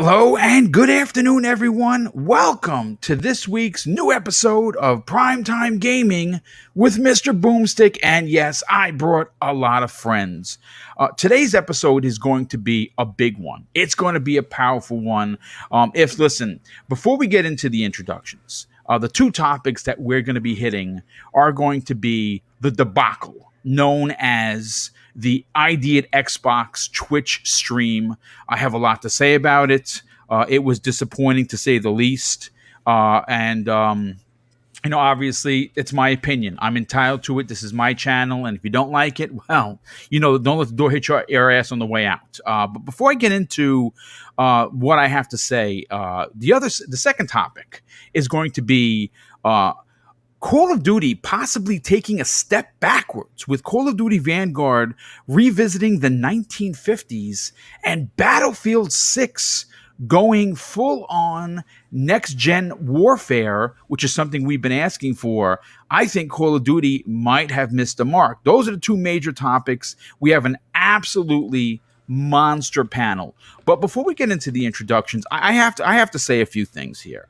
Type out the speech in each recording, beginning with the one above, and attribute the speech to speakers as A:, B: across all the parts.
A: Hello and good afternoon, everyone. Welcome to this week's new episode of Primetime Gaming with Mr. Boomstick. And yes, I brought a lot of friends. Today's episode is going to be a big one. It's going to be a powerful one. Listen, before we get into the introductions, the two topics that we're going to be hitting are going to be the debacle known as the ID at Xbox Twitch stream. I have a lot to say about it. It was disappointing to say the least. Obviously, it's my opinion. I'm entitled to it. This is my channel. And if you don't like it, well, don't let the door hit your ass on the way out. But before I get into what I have to say, the second topic is going to be Call of Duty possibly taking a step backwards, with Call of Duty Vanguard revisiting the 1950s and Battlefield 6 going full on next gen warfare, which is something we've been asking for. I think Call of Duty might have missed the mark. Those are the two major topics. We have an absolutely monster panel. But before we get into the introductions, I have to say a few things here.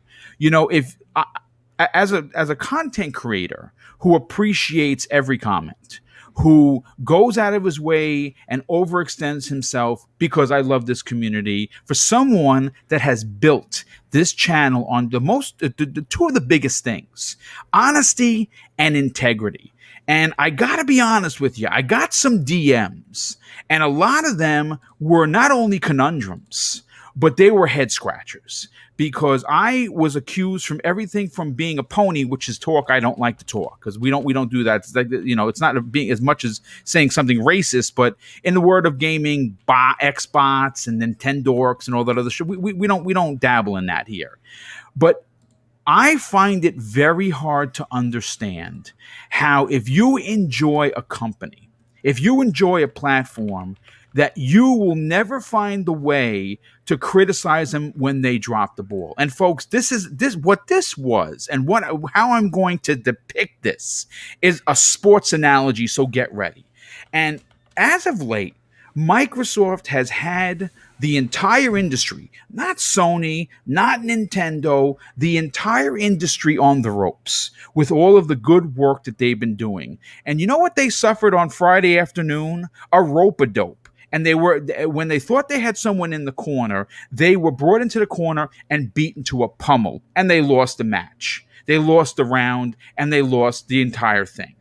A: As a content creator who appreciates every comment, who goes out of his way and overextends himself because I love this community, for someone that has built this channel on the two of the biggest things, honesty and integrity. And I got to be honest with you, I got some DMs, and a lot of them were not only conundrums, but they were head scratchers, because I was accused from everything from being a pony, which is talk I don't like to talk, because we don't do that. It's like, it's not being as much as saying something racist, but in the word of gaming, Xbots and Nintendorks and all that other shit, we don't dabble in that here. But I find it very hard to understand how, if you enjoy a company, if you enjoy a platform, that you will never find the way to criticize them when they drop the ball. And folks, this what this was, and how I'm going to depict this is a sports analogy, so get ready. And as of late, Microsoft has had the entire industry, not Sony, not Nintendo, the entire industry on the ropes with all of the good work that they've been doing. And you know what they suffered on Friday afternoon? A rope-a-dope. And when they thought they had someone in the corner, they were brought into the corner and beaten to a pummel, and they lost the match. They lost the round, and they lost the entire thing.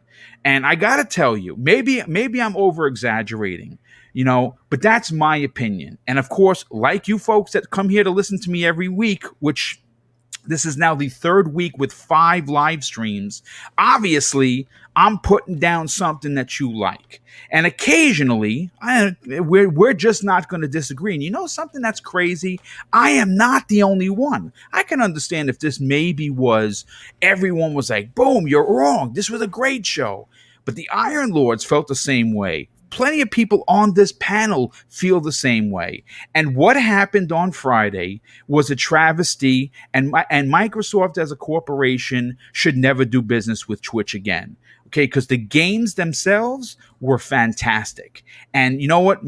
A: And I got to tell you, maybe I'm over exaggerating, but that's my opinion. And of course, like you folks that come here to listen to me every week, which this is now the third week with 5 live streams, obviously I'm putting down something that you like. And occasionally, we're just not going to disagree. And something that's crazy? I am not the only one. I can understand if this maybe was, everyone was like, boom, you're wrong, this was a great show. But the Iron Lords felt the same way. Plenty of people on this panel feel the same way. And what happened on Friday was a travesty, and Microsoft as a corporation should never do business with Twitch again. Okay, because the games themselves were fantastic. And you know what?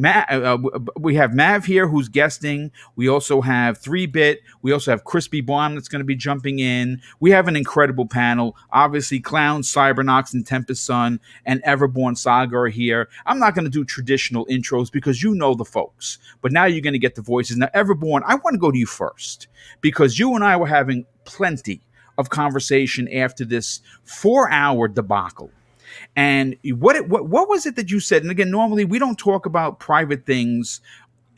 A: We have Mav here who's guesting. We also have 3-Bit. We also have Crispy Bomb that's going to be jumping in. We have an incredible panel. Obviously, Clown, Cybernox, and Tempest Sun, and Everborn Saga are here. I'm not going to do traditional intros because you know the folks. But now you're going to get the voices. Now, Everborn, I want to go to you first, because you and I were having plenty of conversation after this 4-hour debacle. And what was it that you said? And again, normally we don't talk about private things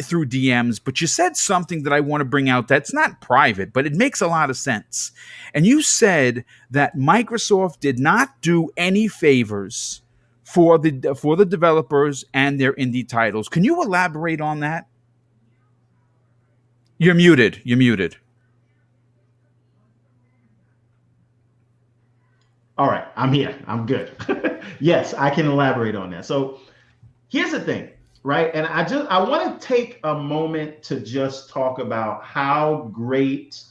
A: through DMs, but you said something that I want to bring out that's not private, but it makes a lot of sense. And you said that Microsoft did not do any favors for the developers and their indie titles. Can you elaborate on that? You're muted.
B: All right, I'm here. I'm good. Yes, I can elaborate on that. So here's the thing, right? And I want to take a moment to just talk about how great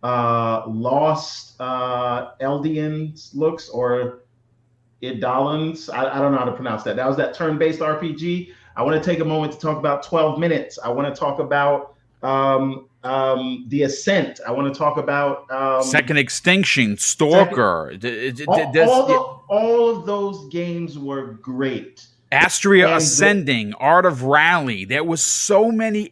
B: Lost Eldians looks, or Idolans. I don't know how to pronounce that. That was that turn-based RPG. I want to take a moment to talk about 12 Minutes. I want to talk about The Ascent. I want to talk about
A: Second Extinction,
B: second.
A: Stalker.
B: All of those games were great,
A: Astria
B: and
A: Ascending, Art of Rally. There was so many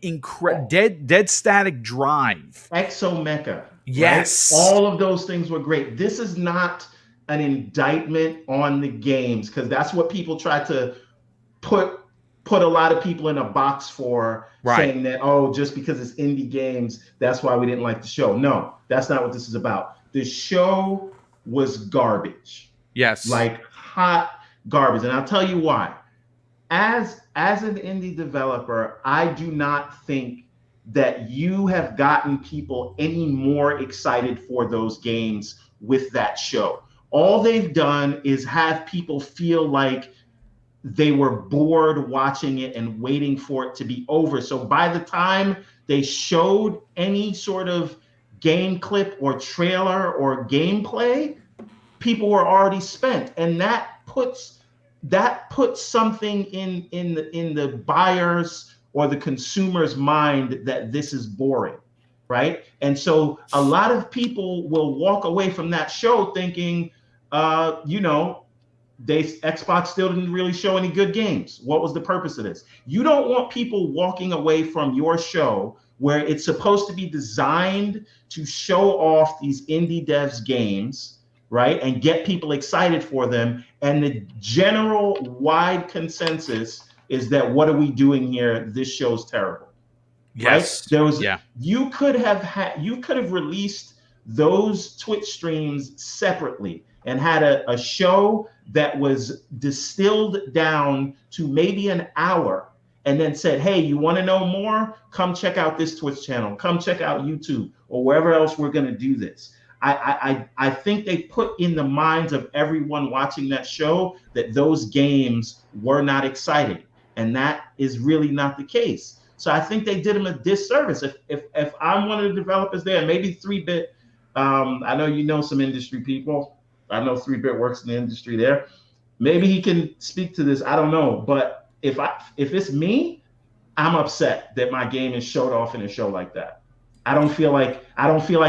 A: Dead Static Drive.
B: Exomecha, right?
A: Yes.
B: All of those things were great. This is not an indictment on the games because that's what people try to put put a lot of people in a box for,
A: Right.
B: saying that, oh, just because it's indie games, that's why we didn't like the show. No, that's not what this is about. The show was garbage,
A: Yes.
B: like hot garbage, and I'll tell you why. As an indie developer, I do not think that you have gotten people any more excited for those games with that show. All they've done is have people feel like they were bored watching it and waiting for it to be over. So by the time they showed any sort of game clip or trailer or gameplay, people were already spent, and that puts something in the buyers or the consumer's mind that this is boring, right? And so a lot of people will walk away from that show thinking, you know, Xbox still didn't really show any good games. What was the purpose of this? You don't want people walking away from your show where it's supposed to be designed to show off these indie devs games, right? And get people excited for them. And the general wide consensus is that, what are we doing here? This show's terrible, right?
A: Yes.
B: There was
A: Yeah.
B: you could have released those Twitch streams separately and had a show that was distilled down to maybe an hour, and then said, hey, you want to know more? Come check out this Twitch channel. Come check out YouTube or wherever else we're going to do this. I think they put in the minds of everyone watching that show that those games were not exciting, and that is really not the case. So I think they did him a disservice. If I'm one of the developers there, maybe 3-Bit, I know you know some industry people. I know 3-Bit works in the industry there. Maybe he can speak to this. I don't know, but if it's me, I'm upset that my game is showed off in a show like that. I don't feel like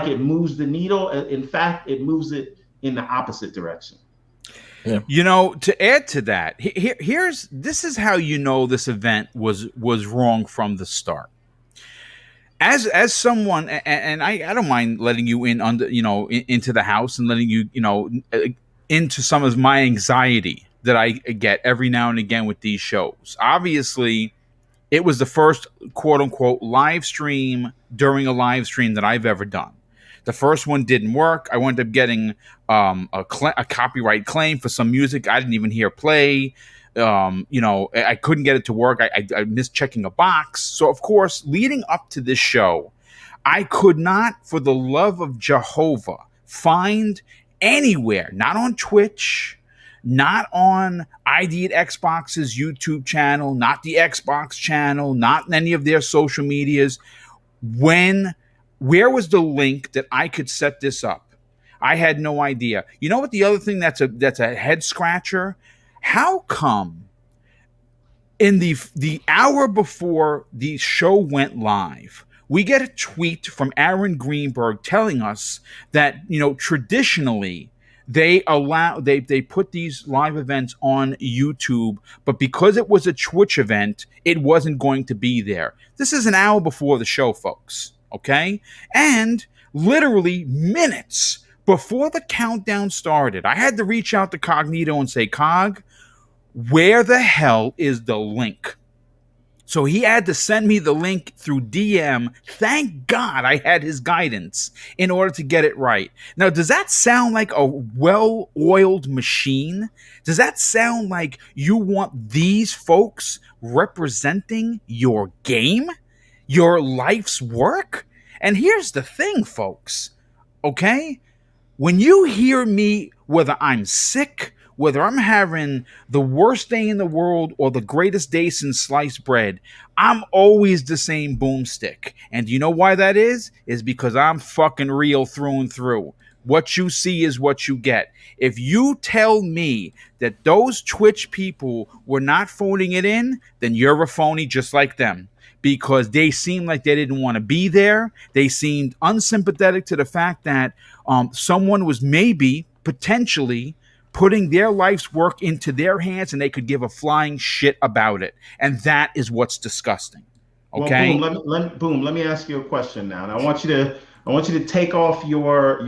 B: it moves the needle. In fact, it moves it in the opposite direction.
C: Yeah.
A: You know, to add to that, this is how you know this event was wrong from the start. As someone, and I don't mind letting you in under, into the house and letting you, into some of my anxiety that I get every now and again with these shows. Obviously, it was the first quote unquote live stream during a live stream that I've ever done. The first one didn't work. I wound up getting a copyright claim for some music I didn't even hear play. I couldn't get it to work. I missed checking a box. So, of course, leading up to this show, I could not, for the love of Jehovah, find anywhere, not on Twitch, not on ID at Xbox's YouTube channel, not the Xbox channel, not in any of their social medias, where was the link that I could set this up? I had no idea. You know what? The other thing that's a head scratcher. How come in the hour before the show went live, we get a tweet from Aaron Greenberg telling us that traditionally they put these live events on YouTube, but because it was a Twitch event, it wasn't going to be there. This is an hour before the show, folks. Okay? And literally minutes before the countdown started, I had to reach out to Cognito and say, Cog, where the hell is the link? So he had to send me the link through DM. Thank God I had his guidance in order to get it right. Now, does that sound like a well-oiled machine? Does that sound like you want these folks representing your game? Your life's work? And here's the thing, folks. Okay? When you hear me, whether I'm sick, whether I'm having the worst day in the world or the greatest day since sliced bread, I'm always the same boomstick. And you know why that is? Is because I'm fucking real through and through. What you see is what you get. If you tell me that those Twitch people were not phoning it in, then you're a phony just like them. because they seemed like they didn't want to be there. They seemed unsympathetic to the fact that someone was maybe potentially putting their life's work into their hands and they could give a flying shit about it. And that is what's disgusting.
B: Well, boom.
A: Okay.
B: Let me ask you a question now, and I want you to take off your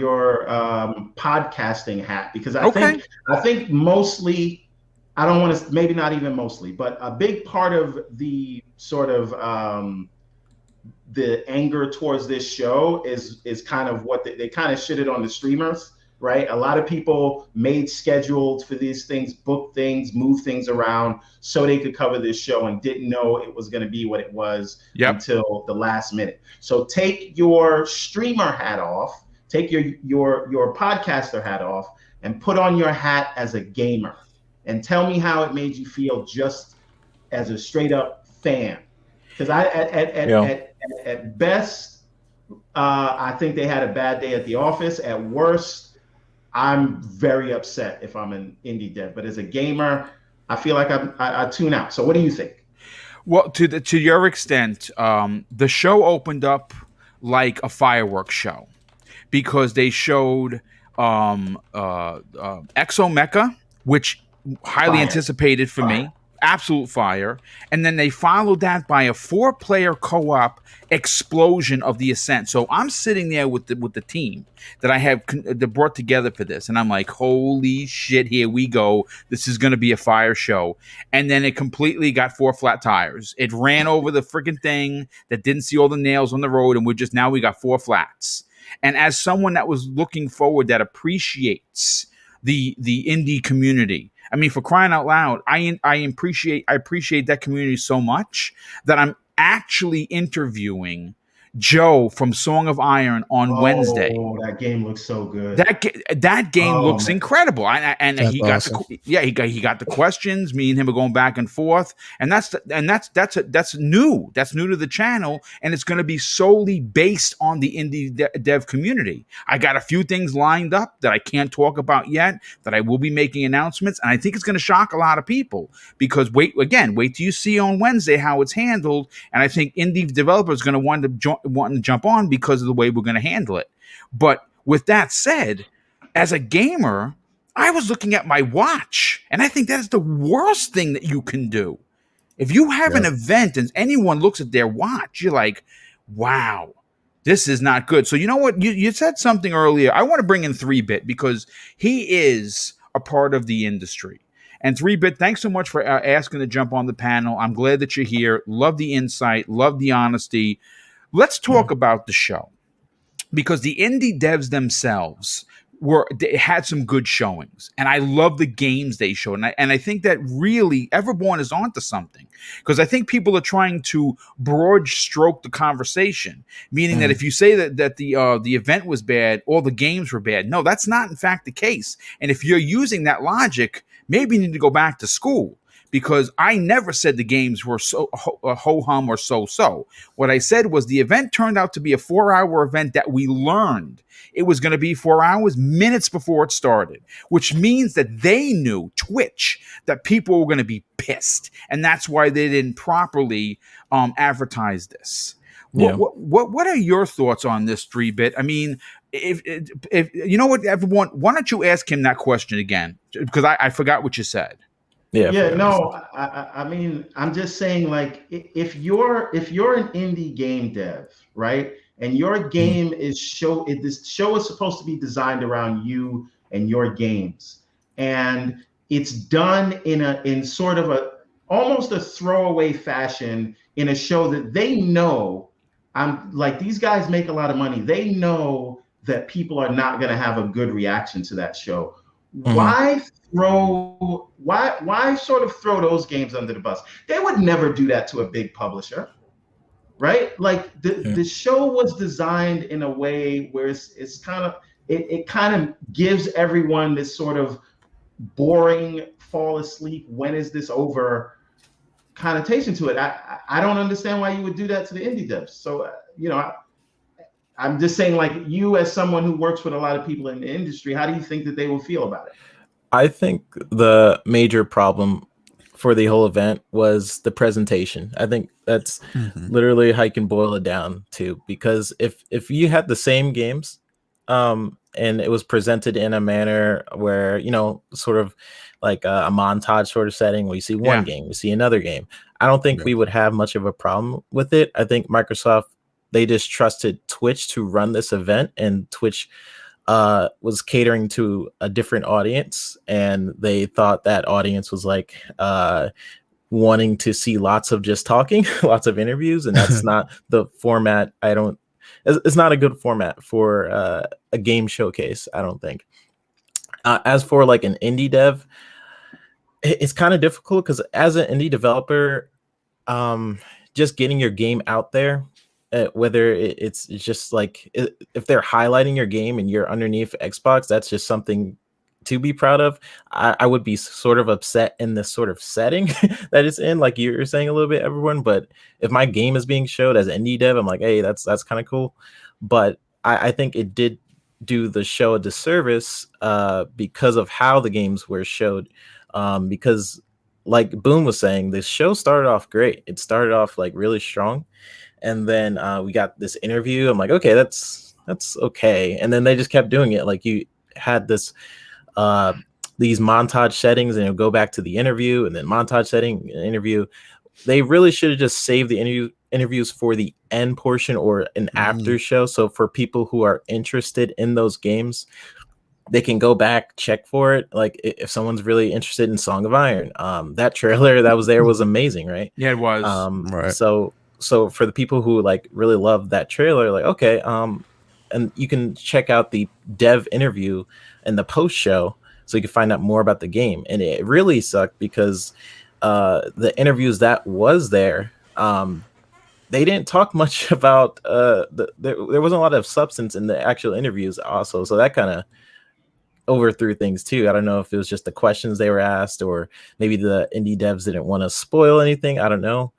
B: podcasting hat because
A: Okay.
B: I think mostly I don't want to maybe not even mostly, but a big part of the sort of the anger towards this show is kind of what they kind of shitted on the streamers, right? A lot of people made schedules for these things, booked things, moved things around so they could cover this show and didn't know it was going to be what it was
A: Yep.
B: until the last minute. So take your streamer hat off, take your podcaster hat off, and put on your hat as a gamer, and tell me how it made you feel just as a straight up fan. Because at best, I think they had a bad day at the office. At worst, I'm very upset if I'm an indie dev. But as a gamer, I feel like I tune out. So what do you think?
A: Well, to your extent, the show opened up like a fireworks show because they showed Exo Mecha, which highly
B: Fire,
A: anticipated for
B: fire.
A: me, absolute fire, and then they followed that by a 4-player co-op explosion of the Ascent. So I'm sitting there with the team that I have that brought together for this, and I'm like, holy shit, here we go. This is going to be a fire show. And then it completely got 4 flat tires. It ran over the freaking thing that didn't see all the nails on the road, and we got 4 flats. And as someone that was looking forward, that appreciates the indie community, I mean, for crying out loud, I appreciate that community so much that I'm actually interviewing Joe from Song of Iron on Wednesday.
B: Oh, that game looks so good.
A: That game
B: Oh
A: looks
B: man.
A: incredible, and
C: That's
A: he got
C: awesome.
A: he got the questions. Me and him are going back and forth, and that's new. That's new to the channel, and it's going to be solely based on the indie dev community. I got a few things lined up that I can't talk about yet, that I will be making announcements, and I think it's going to shock a lot of people because wait till you see on Wednesday how it's handled, and I think indie developers are going to want to jump on because of the way we're going to handle it. But with that said, as a gamer, I was looking at my watch, and I think that is the worst thing that you can do. If you have an
C: Yep.
A: event and anyone looks at their watch, you're like, wow, this is not good. So you know what? You said something earlier. I want to bring in 3-Bit because he is a part of the industry. And 3-Bit, thanks so much for asking to jump on the panel. I'm glad that you're here. Love the insight. Love the honesty. Let's talk about the show, because the indie devs themselves they had some good showings, and I love the games they showed, and I think that really Everborn is onto something, because I think people are trying to broad stroke the conversation, meaning that if you say that the event was bad, all the games were bad. No, that's not in fact the case. And if you're using that logic, maybe you need to go back to school, because I never said the games were so ho-hum or so-so. What I said was the event turned out to be a 4-hour event that we learned it was going to be 4 hours minutes before it started, which means that they knew, Twitch, that people were going to be pissed. And that's why they didn't properly advertise this.
C: Yeah.
A: What are your thoughts on this, 3-Bit? I mean, if you know what, everyone, why don't you ask him that question again? Because I forgot what you said.
B: Yeah, no, I mean, I'm just saying, like, if you're an indie game dev, right, and your game this show is supposed to be designed around you and your games, and it's done in sort of a almost a throwaway fashion in a show that they know, I'm like, these guys make a lot of money. They know that people are not going to have a good reaction to that show. Why sort of throw those games under the bus? They would never do that to a big publisher, right? Like the show was designed in a way where it's kind of it kind of gives everyone this sort of boring fall asleep, when is this over connotation to it. I don't understand why you would do that to the indie devs. So I'm just saying, like, you as someone who works with a lot of people in the industry, how do you think that they will feel about it?
C: I think the major problem for the whole event was the presentation. I think that's
D: Mhm.
C: literally how you can boil it down to. Because if you had the same games, and it was presented in a manner where, you know, sort of like a montage sort of setting where you see one
A: Yeah.
C: game, you see another game, I don't think
D: Yeah.
C: we would have much of a problem with it. I think Microsoft, they just trusted Twitch to run this event, and Twitch was catering to a different audience, and they thought that audience was like wanting to see lots of just talking, lots of interviews, and that's not the format. I don't. It's not a good format for a game showcase, I don't think. As for like an indie dev, it's kind of difficult because as an indie developer, um just getting your game out there, whether it's just like if they're highlighting your game and you're underneath Xbox, that's just something to be proud of. I would be sort of upset in this sort of setting that it's in, like you're saying a little bit, everyone. But if my game is being showed as indie dev, I'm like, hey, that's kind of cool. But I think it did do the show a disservice because of how the games were showed, because like Boone was saying, this show started off great. It started off like really strong, and then we got this interview. I'm like, okay, that's okay. And then they just kept doing it. Like you had this uh, these montage settings, and it'll go back to the interview, and then montage setting, interview. They really should have just saved the interviews for the end portion or an after show. So for people who are interested in those games, they can go back, check for it. Like if someone's really interested in Song of Iron, that trailer that was there was amazing, right?
A: Yeah, it was.
D: Right.
C: So for the people who like really love that trailer, like okay, and you can check out the dev interview and the post show, so you can find out more about the game. And it really sucked because the interviews that was there, they didn't talk much about there wasn't a lot of substance in the actual interviews also, so that kind of overthrew things too. I don't know if it was just the questions they were asked, or maybe the indie devs didn't want to spoil anything. I don't know.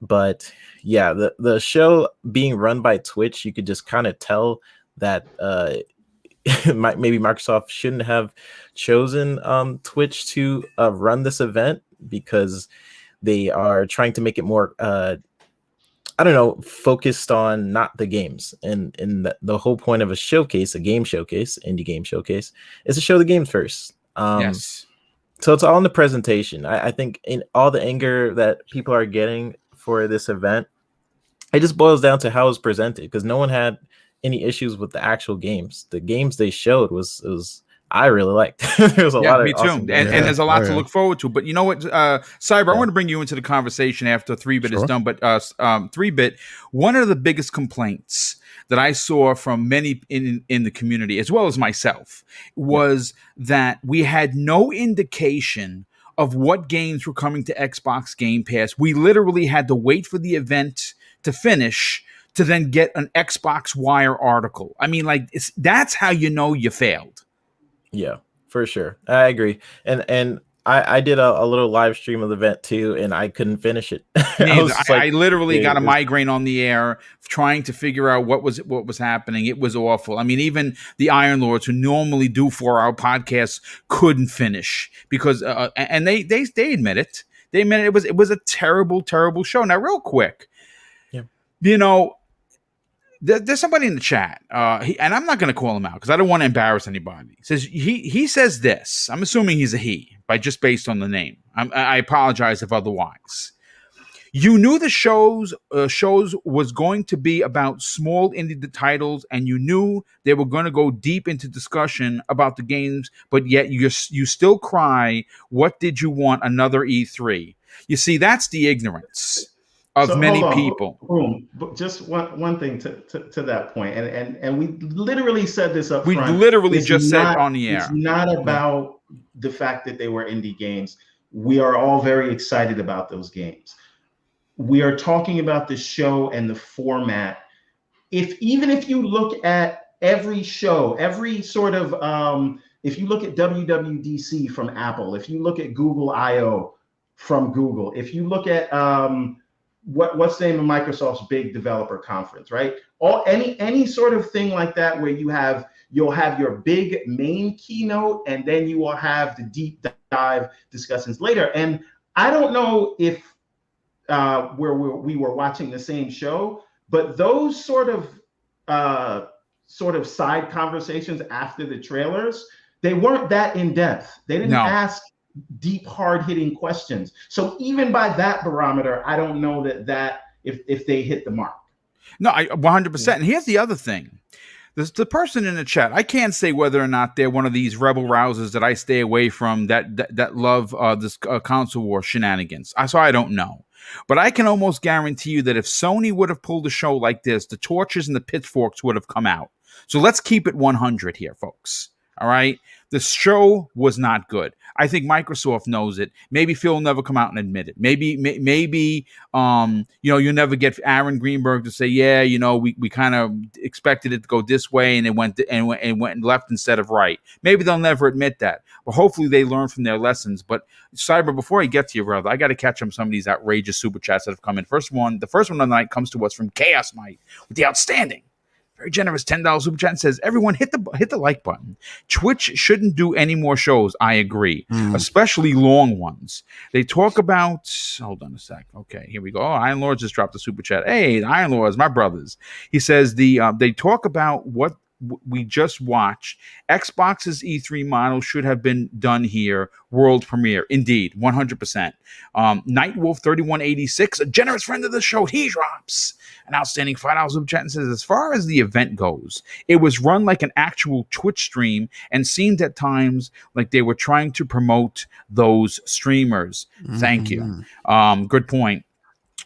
C: But yeah, the show being run by Twitch, you could just kind of tell that maybe Microsoft shouldn't have chosen Twitch to run this event, because they are trying to make it more I don't know, focused on not the games. And the whole point of a showcase, a game showcase, indie game showcase, is to show the games first.
A: Yes.
C: So it's all in the presentation. I think in all the anger that people are getting for this event, it just boils down to how it's presented, because no one had any issues with the actual games. The games they showed was I really liked. There was a
A: Yeah,
C: lot of
A: me too.
C: awesome
A: And
C: games.
A: there's a
D: Oh,
A: lot to
D: yeah.
A: look forward to. But you know what, Cyber, I
C: Yeah.
A: want to bring you into the conversation after 3-bit is
D: Sure.
A: done. But 3-bit, one of the biggest complaints that I saw from many in the community, as well as myself, was that we had no indication of what games were coming to Xbox Game Pass. We literally had to wait for the event to finish to then get an Xbox Wire article. I mean, like, that's how you know you failed.
C: Yeah, for sure. I agree. And I did a little live stream of the event too, and I couldn't finish it. I
A: Neither.
C: was just
A: I
C: like,
A: literally got a
C: this,
A: migraine on the air trying to figure out what was happening. It was awful. I mean, even the Iron Lords, who normally do 4-hour podcasts, couldn't finish because and they admit it. They admit it was a terrible show. Now, real quick,
C: yeah,
A: you know, there's somebody in the chat, and I'm not going to call him out because I don't want to embarrass anybody. He says this. I'm assuming he's a he, by just based on the name. I apologize if otherwise. You knew the shows was going to be about small indie titles, and you knew they were going to go deep into discussion about the games, but yet you still cry. What did you want? Another E3? You see, that's the ignorance of
B: So hold
A: many
B: on,
A: people.
B: boom. But just one thing to that point, and we literally said this up
A: We
B: front.
A: literally just said on the
B: It's
A: air.
B: not
D: Yeah.
B: about the fact that they were indie games. We are all very excited about those games. We are talking about the show and the format. Even if you look at every show, every sort of if you look at WWDC from Apple, if you look at Google I/O from Google, if you look at what's the name of Microsoft's big developer conference, right? Any sort of thing like that where you'll have your big main keynote, and then you will have the deep dive discussions later. And I don't know if we were watching the same show, but those sort of side conversations after the trailers, they weren't that in depth. They didn't
A: No.
B: ask deep, hard hitting questions. So even by that barometer, I don't know that if they hit the mark.
A: No, I 100%. And here's the other thing. The person in the chat, I can't say whether or not they're one of these rebel rousers that I stay away from that love this console war shenanigans. So I don't know. But I can almost guarantee you that if Sony would have pulled a show like this, the torches and the pitchforks would have come out. So let's keep it 100 here, folks. All right? The show was not good. I think Microsoft knows it. Maybe Phil will never come out and admit it. Maybe, you'll never get Aaron Greenberg to say, yeah, we kind of expected it to go this way and it went left instead of right. Maybe they'll never admit that. But hopefully they learn from their lessons. But Cyber, before I get to you, brother, I got to catch up some of these outrageous super chats that have come in. The first one of the night comes to us from Chaos Mike with the outstanding, very generous $10 super chat and says, everyone hit the like button. Twitch shouldn't do any more shows. I agree, especially long ones. They talk about, hold on a sec. Okay, here we go. Oh, Iron Lords just dropped a super chat. Hey, the Iron Lords, my brothers. He says they talk about what we just watched. Xbox's E3 model should have been done here. World premiere. Indeed, 100%. Nightwolf 3186, a generous friend of the show, he drops an outstanding $5 super chat and says, as far as the event goes, it was run like an actual Twitch stream and seemed at times like they were trying to promote those streamers. Thank you. Good point.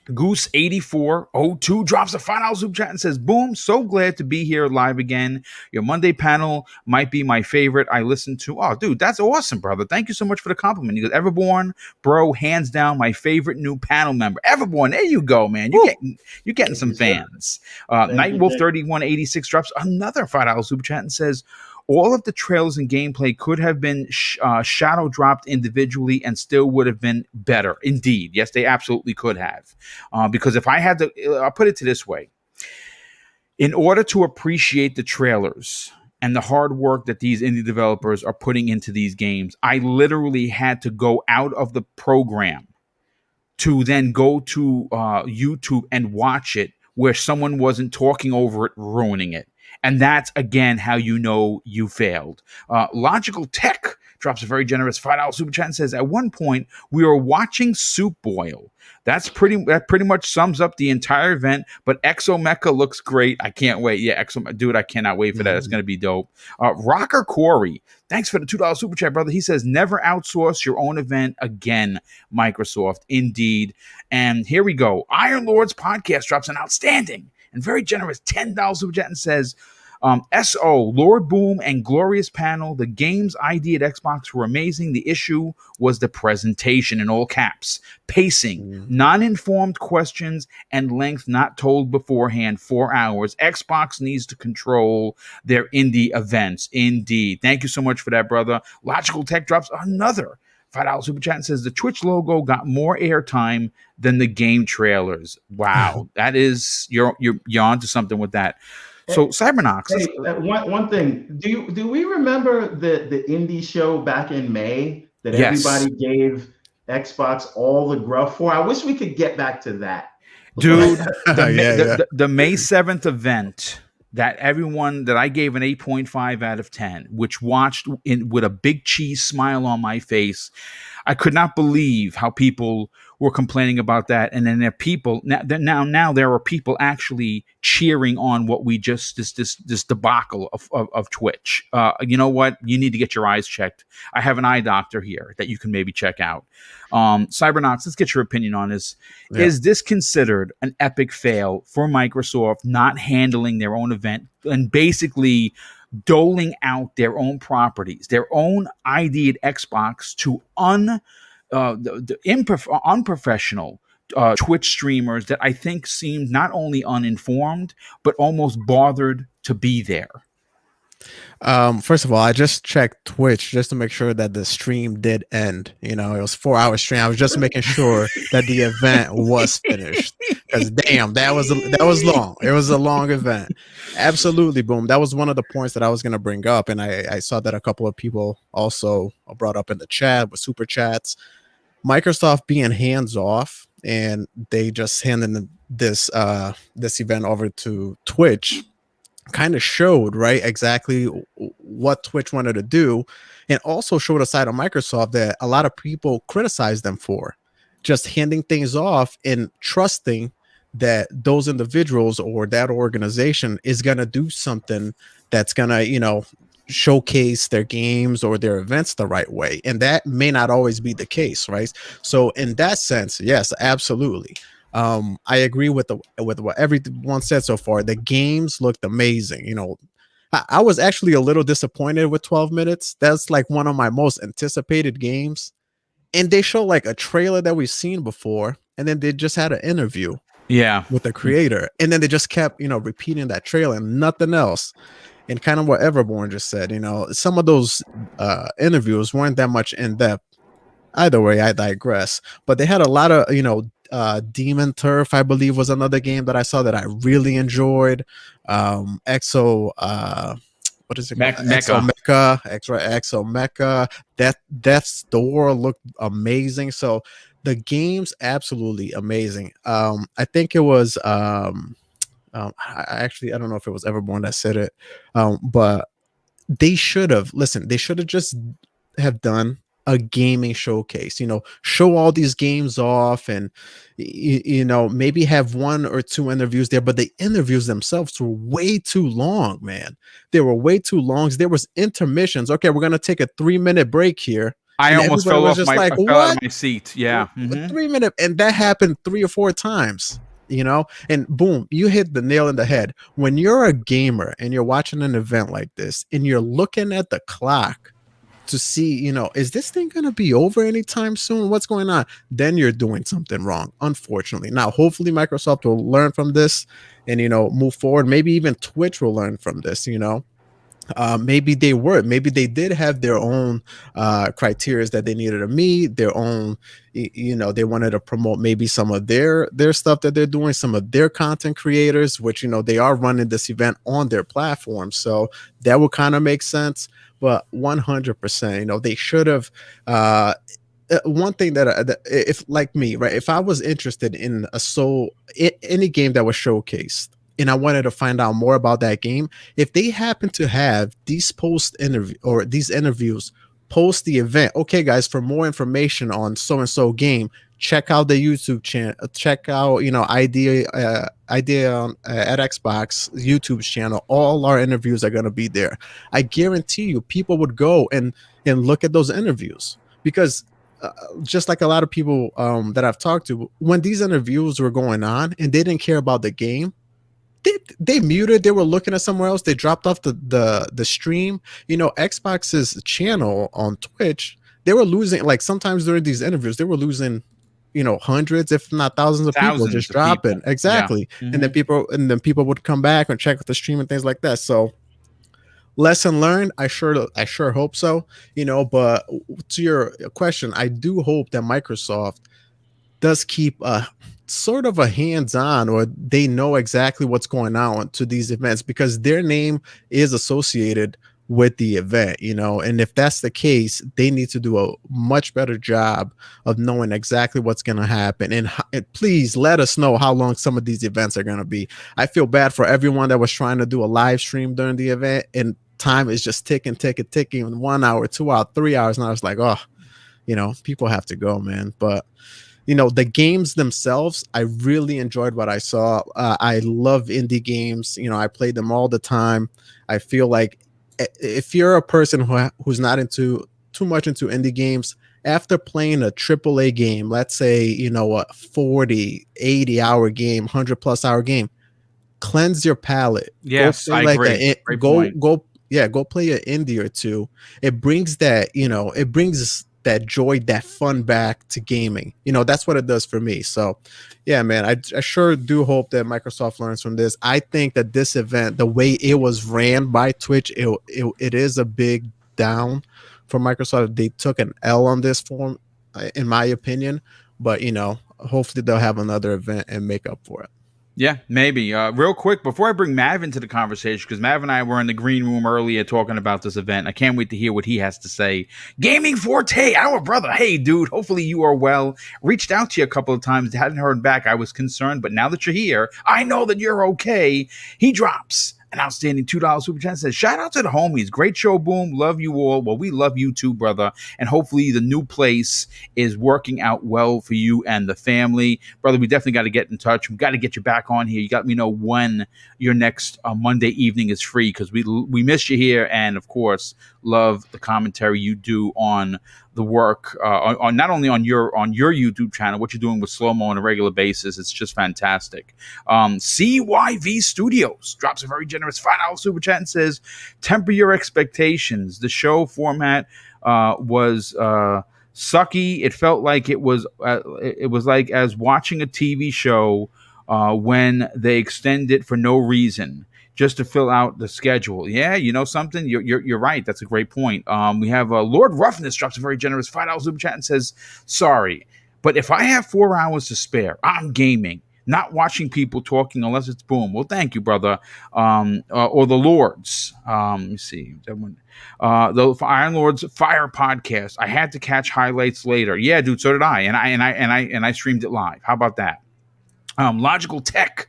A: Goose8402 drops a $5 super chat and says, boom, so glad to be here live again. Your Monday panel might be my favorite I listen to. Oh, dude, that's awesome, brother. Thank you so much for the compliment. He goes, Everborn, bro, hands down, my favorite new panel member. Everborn, there you go, man. You're getting some fans. Nightwolf 3186 drops another $5 super chat and says, all of the trailers and gameplay could have been shadow dropped individually and still would have been better. Indeed. Yes, they absolutely could have. Because if I had to, I'll put it to this way. In order to appreciate the trailers and the hard work that these indie developers are putting into these games, I literally had to go out of the program to then go to YouTube and watch it where someone wasn't talking over it, ruining it. And that's, again, how you know you failed. Logical Tech drops a very generous $5 super chat and says, at one point, we were watching soup boil. That pretty much sums up the entire event, but Exo Mecha looks great. I can't wait. Yeah, dude, I cannot wait for that. It's going to be dope. Rocker Corey, thanks for the $2 super chat, brother. He says, never outsource your own event again, Microsoft. Indeed. And here we go. Iron Lords Podcast drops an outstanding and very generous $10 super chat and says, SO, Lord Boom and glorious panel. The game's ID at Xbox were amazing. The issue was the presentation in all caps, pacing, non-informed questions, and length not told beforehand, 4 hours. Xbox needs to control their indie events. Indeed. Thank you so much for that, brother. Logical Tech drops another $5 super chat and says the Twitch logo got more airtime than the game trailers. Wow, that is you're onto something with that. So Cybernox.
B: Hey, one thing. Do we remember the indie show back in May that everybody gave Xbox all the gruff for? I wish we could get back to that.
A: Dude, the May 7th event that I gave an 8.5 out of 10, which watched with a big cheese smile on my face. I could not believe how people were complaining about that. And then there are people actually cheering on what we just, this debacle of Twitch. You know what? You need to get your eyes checked. I have an eye doctor here that you can maybe check out. Cybernox, let's get your opinion on this. Yeah. Is this considered an epic fail for Microsoft not handling their own event and basically doling out their own properties, their own ID at Xbox to unprofessional Twitch streamers that I think seemed not only uninformed, but almost bothered to be there?
D: First of all, I just checked Twitch just to make sure that the stream did end. You know, it was 4 hour stream. I was just making sure that the event was finished. Because damn, that was long. It was a long event. Absolutely, boom. That was one of the points that I was gonna bring up, and I saw that a couple of people also brought up in the chat with super chats. Microsoft being hands off, and they just handed this event over to Twitch kind of showed right exactly what Twitch wanted to do, and also showed a side of Microsoft that a lot of people criticized them for, just handing things off and trusting that those individuals or that organization is going to do something that's going to, showcase their games or their events the right way, and that may not always be the case, right? So in that sense, yes, absolutely. I agree with what everyone said so far. The games looked amazing. I was actually a little disappointed with 12 minutes. That's like one of my most anticipated games. And they show like a trailer that we've seen before, and then they just had an interview with the creator, and then they just kept repeating that trailer and nothing else. And kind of what Everborn just said, some of those interviews weren't that much in depth. Either way, I digress. But they had a lot of Demon Turf, I believe, was another game that I saw that I really enjoyed. Exo what is it called? Exo Mecha, Exo Mecha. Death's Door looked amazing. So the game's absolutely amazing. I think it was I don't know if it was Everborn that said it, but they should have just have done a gaming showcase, show all these games off, and maybe have one or two interviews there, but the interviews themselves were way too long, man. They were way too long. There was intermissions. Okay, we're gonna take a 3-minute break here.
A: I almost fell off my out of my seat. Yeah.
D: Mm-hmm. 3 minutes, and that happened 3 or 4 times. And boom, you hit the nail in the head. When you're a gamer and you're watching an event like this and you're looking at the clock to see, is this thing going to be over anytime soon? What's going on? Then you're doing something wrong, unfortunately. Now, hopefully Microsoft will learn from this and, move forward. Maybe even Twitch will learn from this, maybe they did have their own criteria that they needed to meet, their own, they wanted to promote maybe some of their stuff that they're doing, some of their content creators, which, they are running this event on their platform. So that would kind of make sense. But 100%, they should have, one thing that if like me, right, if I was interested in any game that was showcased, and I wanted to find out more about that game, if they happen to have these interviews post the event, okay, guys, for more information on so-and-so game, check out the YouTube channel, check out, idea at Xbox YouTube channel. All our interviews are going to be there. I guarantee you people would go and look at those interviews, because just like a lot of people that I've talked to, when these interviews were going on and they didn't care about the game, they muted, they were looking at somewhere else, they dropped off the stream. Xbox's channel on Twitch, they were losing, like sometimes during these interviews, they were losing, hundreds, if not thousands of people just dropping. People. Exactly. Yeah. Mm-hmm. And then people would come back and check the stream and things like that. So lesson learned. I sure hope so. But to your question, I do hope that Microsoft does keep sort of a hands-on, or they know exactly what's going on to these events, because their name is associated with the event, and if that's the case, they need to do a much better job of knowing exactly what's going to happen. And please let us know how long some of these events are going to be. I feel bad for everyone that was trying to do a live stream during the event, and time is just ticking 1 hour, 2 hours, 3 hours. And I was like, oh, people have to go, man. But the games themselves, I really enjoyed what I saw. I love indie games. I play them all the time. I feel like if you're a person who's not too much into indie games, after playing a AAA game, let's say, a 40, 80 hour game, 100+ hour game, cleanse your palate.
A: Yes, I agree.
D: Go play an indie or two. It brings that, it brings that joy, that fun back to gaming. That's what it does for me. So yeah, man, I sure do hope that Microsoft learns from this. I think that this event, the way it was ran by Twitch, it is a big down for Microsoft. They took an L on this form, in my opinion, but hopefully they'll have another event and make up for it.
A: Yeah, maybe. Real quick, before I bring Mav into the conversation, because Mav and I were in the green room earlier talking about this event. I can't wait to hear what he has to say. Gaming Forte, our brother. Hey, dude, hopefully you are well. Reached out to you a couple of times. Hadn't heard back. I was concerned, but now that you're here, I know that you're okay. He drops an outstanding $2 super chat. Says, shout out to the homies. Great show, Boom. Love you all. Well, we love you too, brother. And hopefully the new place is working out well for you and the family. Brother, we definitely got to get in touch. We got to get you back on here. You got me know when your next Monday evening is free, because we miss you here. And of course, love the commentary you do on the work, on not only on your YouTube channel, what you're doing with Slow Mo on a regular basis. It's just fantastic. CYV Studios drops a very generous $5 super chat and says, temper your expectations. The show format was sucky. It felt like it was like as watching a TV show when they extend it for no reason, just to fill out the schedule. Yeah, you know something? You're right. That's a great point. We have Lord Roughness drops a very generous $5 super chat and says, sorry, but if I have 4 hours to spare, I'm gaming, not watching people talking unless it's Boom. Well, thank you, brother. Or the Lords. Let me see. The Iron Lords Fire podcast. I had to catch highlights later. Yeah, dude, so did I. And I streamed it live. How about that? Logical Tech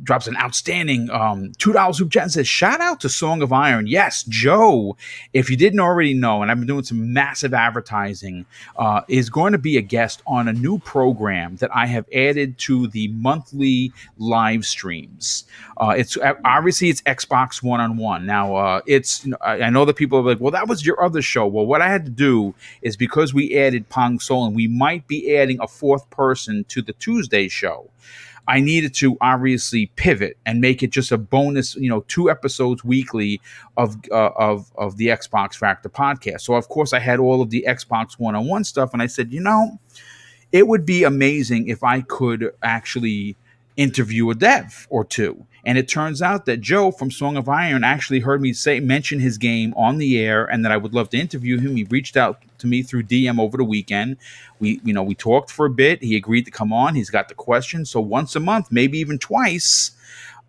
A: drops an outstanding $2 super chat and says, shout out to Song of Iron. Yes, Joe, if you didn't already know, and I've been doing some massive advertising, is going to be a guest on a new program that I have added to the monthly live streams. It's obviously it's Xbox One-on-One. Now, I know that people are like, well, that was your other show. Well, what I had to do is, because we added Pong Sol and we might be adding a 4th person to the Tuesday show, I needed to obviously pivot and make it just a bonus, 2 episodes weekly of the Xbox Factor podcast. So, of course, I had all of the Xbox One-on-One stuff, and I said, it would be amazing if I could actually interview a dev or two. And it turns out that Joe from Song of Iron actually heard me mention his game on the air, and that I would love to interview him. He reached out to me through DM over the weekend. We talked for a bit. He agreed to come on. He's got the questions. So once a month, maybe even twice,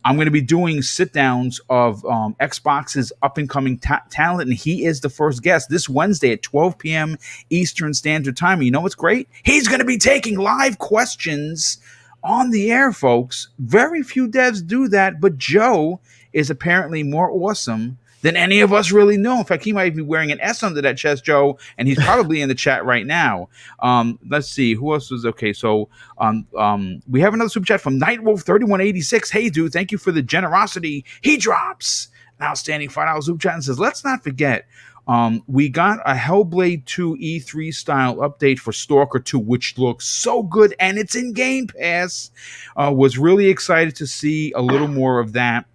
A: I'm going to be doing sit-downs of Xbox's up-and-coming talent, and he is the first guest this Wednesday at 12 p.m. Eastern Standard Time. And you know what's great? He's going to be taking live questions on the air, folks. Very few devs do that, but Joe is apparently more awesome than any of us really know. In fact, he might be wearing an S under that chest, Joe, and he's probably in the chat right now. Let's see. Who else was okay? So we have another super chat from Nightwolf3186. Hey, dude, thank you for the generosity. He drops an outstanding $5 super chat and says, let's not forget, we got a Hellblade 2 E3 style update for Stalker 2, which looks so good, and it's in Game Pass. Was really excited to see a little more of that.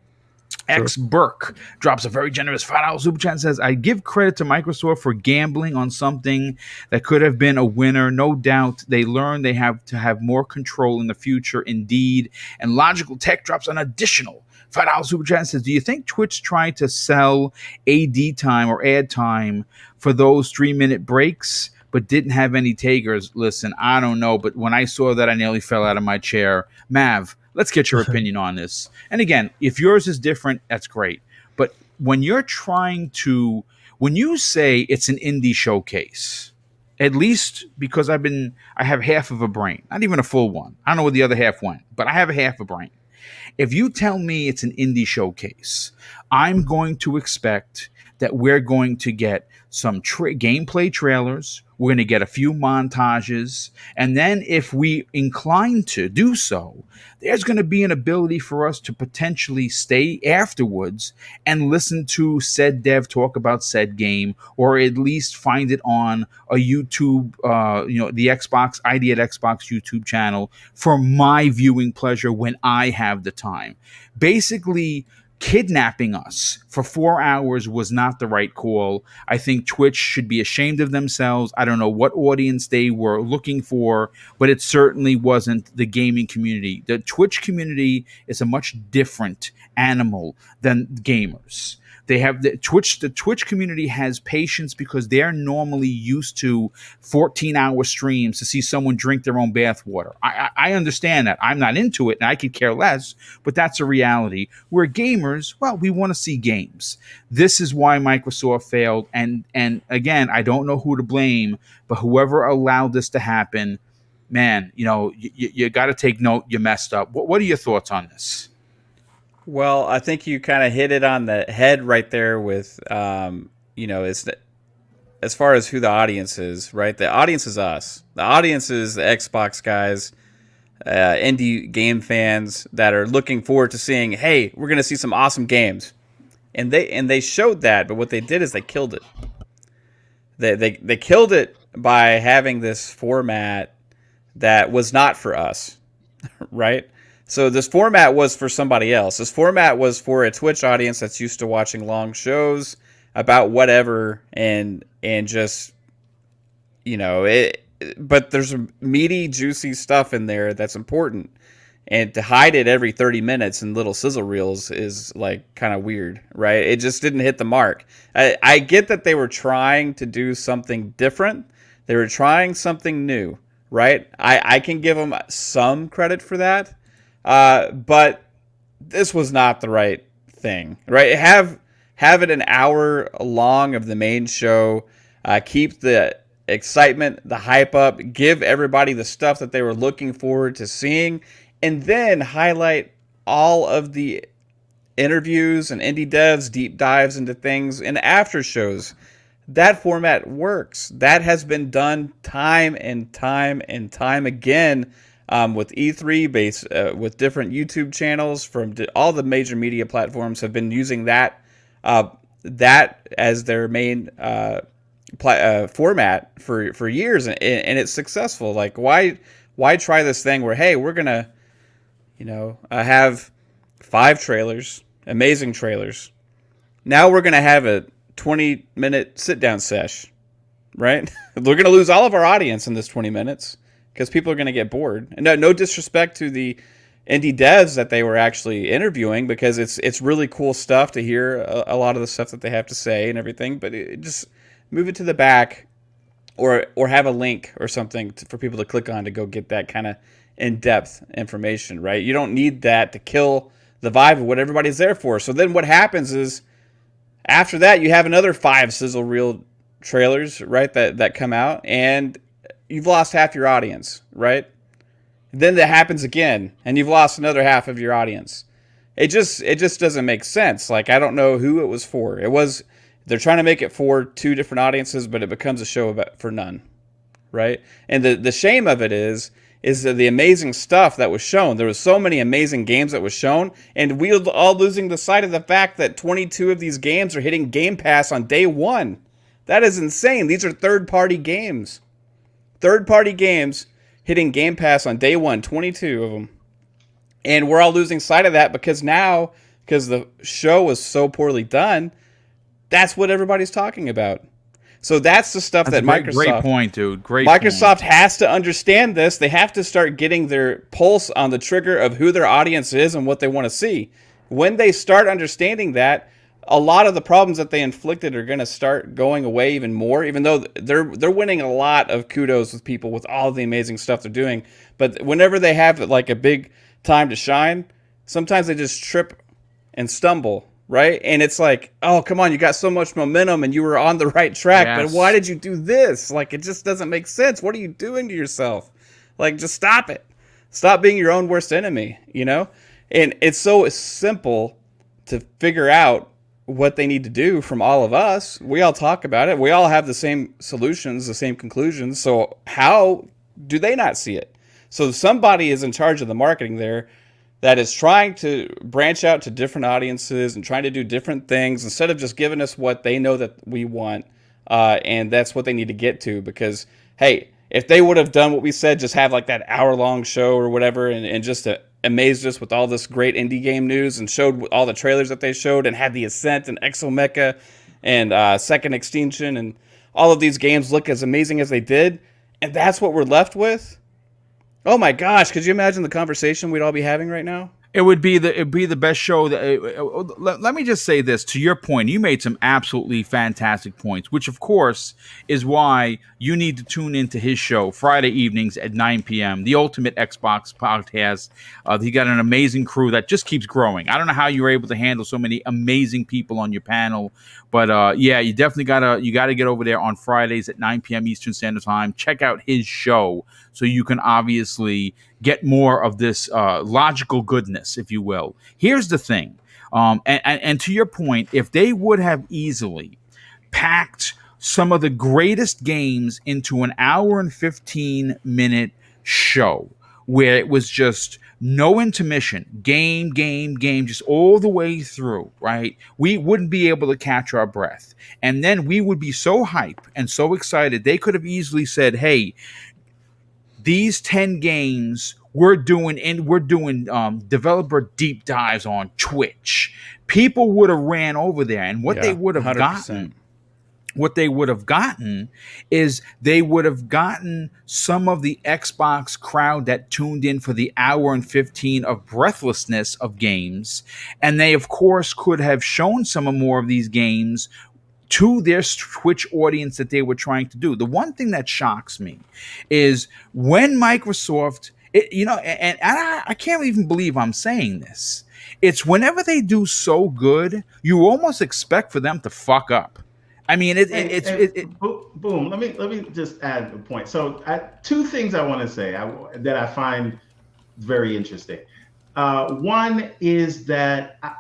A: X Burke drops a very generous $5 super chat and says, I give credit to Microsoft for gambling on something that could have been a winner. No doubt they learned they have to have more control in the future, indeed. And Logical Tech drops an additional $5 super chat and says, do you think Twitch tried to sell AD time or ad time for those 3-minute breaks, but didn't have any takers? Listen, I don't know, but when I saw that, I nearly fell out of my chair. Mav, let's get your opinion on this. And again, if yours is different, that's great. But when you say it's an indie showcase, at least because I have half of a brain, not even a full one. I don't know where the other half went, but I have a half a brain. If you tell me it's an indie showcase, I'm going to expect that we're going to get some gameplay trailers. We're going to get a few montages. And then if we incline to do so, there's going to be an ability for us to potentially stay afterwards and listen to said dev talk about said game, or at least find it on a YouTube, the Xbox ID at Xbox YouTube channel for my viewing pleasure when I have the time. Basically, kidnapping us for 4 hours was not the right call. I think Twitch should be ashamed of themselves. I don't know what audience they were looking for, but it certainly wasn't the gaming community. The Twitch community is a much different animal than gamers. They have the Twitch community has patience because they're normally used to 14-hour streams to see someone drink their own bathwater. I understand that. I'm not into it and I could care less, but that's a reality. We're gamers, well, we want to see games. This is why Microsoft failed. And again, I don't know who to blame, but whoever allowed this to happen, man, you got to take note, you messed up. What are your thoughts on this?
E: Well, I think you kind of hit it on the head right there with, as far as who the audience is, right? The audience is us. The audience is the Xbox guys, indie game fans that are looking forward to seeing, hey, we're going to see some awesome games. And they showed that, but what they did is they killed it. They killed it by having this format that was not for us, right? So this format was for somebody else. This format was for a Twitch audience that's used to watching long shows about whatever and just, but there's meaty, juicy stuff in there that's important. And to hide it every 30 minutes in little sizzle reels is like kind of weird, right? It just didn't hit the mark. I get that they were trying to do something different. They were trying something new, right? I can give them some credit for that. But this was not the right thing, right? Have it an hour long of the main show, keep the excitement, the hype up, give everybody the stuff that they were looking forward to seeing, and then highlight all of the interviews and indie devs, deep dives into things and after shows. That format works. That has been done time and time and time again. With E3, with different YouTube channels from all the major media platforms have been using that as their main format for years, and it's successful. Like, why try this thing where, hey, we're gonna have 5 trailers, amazing trailers. Now we're gonna have a 20-minute sit down sesh, right? We're gonna lose all of our audience in this 20 minutes. Because people are going to get bored. And no disrespect to the indie devs that they were actually interviewing, because it's really cool stuff to hear a lot of the stuff that they have to say and everything. But just move it to the back, or have a link or something for people to click on to go get that kind of in-depth information, right? You don't need that to kill the vibe of what everybody's there for. So then what happens is, after that, you have another 5 sizzle reel trailers, right, that come out, and you've lost half your audience, right? Then that happens again, and you've lost another half of your audience. It just doesn't make sense. Like, I don't know who it was for. They're trying to make it for 2 different audiences, but it becomes a show for none, right? And the shame of it is the amazing stuff that was shown. There was so many amazing games that was shown, and we were all losing the sight of the fact that 22 of these games are hitting Game Pass on day 1. That is insane. These are third-party games. Third-party games hitting Game Pass on day 1, 22 of them. And we're all losing sight of that because the show was so poorly done, that's what everybody's talking about. So that's the stuff that Microsoft...
A: Great point, dude.
E: Microsoft has to understand this. They have to start getting their pulse on the trigger of who their audience is and what they want to see. When they start understanding that, a lot of the problems that they inflicted are going to start going away even more, even though they're winning a lot of kudos with people with all the amazing stuff they're doing. But whenever they have like a big time to shine, sometimes they just trip and stumble, right? And it's like, oh, come on, you got so much momentum and you were on the right track, But why did you do this? Like, it just doesn't make sense. What are you doing to yourself? Like, just stop it. Stop being your own worst enemy, And it's so simple to figure out what they need to do from all of us. We all talk about it. We all have the same solutions, the same conclusions. So how do they not see it? So somebody is in charge of the marketing there that is trying to branch out to different audiences and trying to do different things instead of just giving us what they know that we want. And that's what they need to get to, because, hey, if they would have done what we said, just have like that hour-long show or whatever, and just amazed us with all this great indie game news and showed all the trailers that they showed and had the Ascent and Exomecha and Second Extinction and all of these games look as amazing as they did, and that's what we're left with. Oh my gosh, could you imagine the conversation we'd all be having right now?
A: It'd be the best show. Let me just say this to your point. You made some absolutely fantastic points, which of course is why you need to tune into his show Friday evenings at 9 p.m. The Ultimate Xbox Podcast. He got an amazing crew that just keeps growing. I don't know how you're able to handle so many amazing people on your panel, but yeah, you definitely gotta get over there on Fridays at 9 p.m. Eastern Standard Time. Check out his show so you can obviously get more of this logical goodness, if you will. Here's the thing, and to your point, if they would have easily packed some of the greatest games into an hour and 15-minute show where it was just no intermission, game, just all the way through, right? We wouldn't be able to catch our breath. And then we would be so hyped and so excited. They could have easily said, hey, these 10 games we're doing developer deep dives on Twitch. People would have ran over there, and what they would have
E: 100%.
A: gotten. What they would have gotten is they would have gotten some of the Xbox crowd that tuned in for the hour and 15 of breathlessness of games. And they, of course, could have shown some more of these games to their Twitch audience that they were trying to do. The one thing that shocks me is when Microsoft, and I can't even believe I'm saying this. It's whenever they do so good, you almost expect for them to fuck up. I mean,
B: boom. Let me just add a point. So, two things I want to say that I find very interesting. One is that I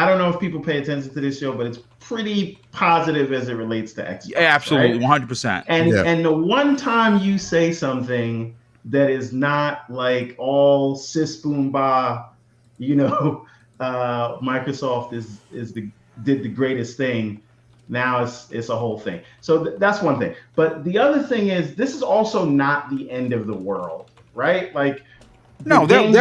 B: don't know if people pay attention to this show, but it's pretty positive as it relates to Xbox.
A: Yeah, absolutely,
B: right?
A: 100%.
B: And the one time you say something that is not like all sis boom ba, Microsoft did the greatest thing. Now it's a whole thing. So that's one thing. But the other thing is, this is also not the end of the world, right? Like,
A: no, they'll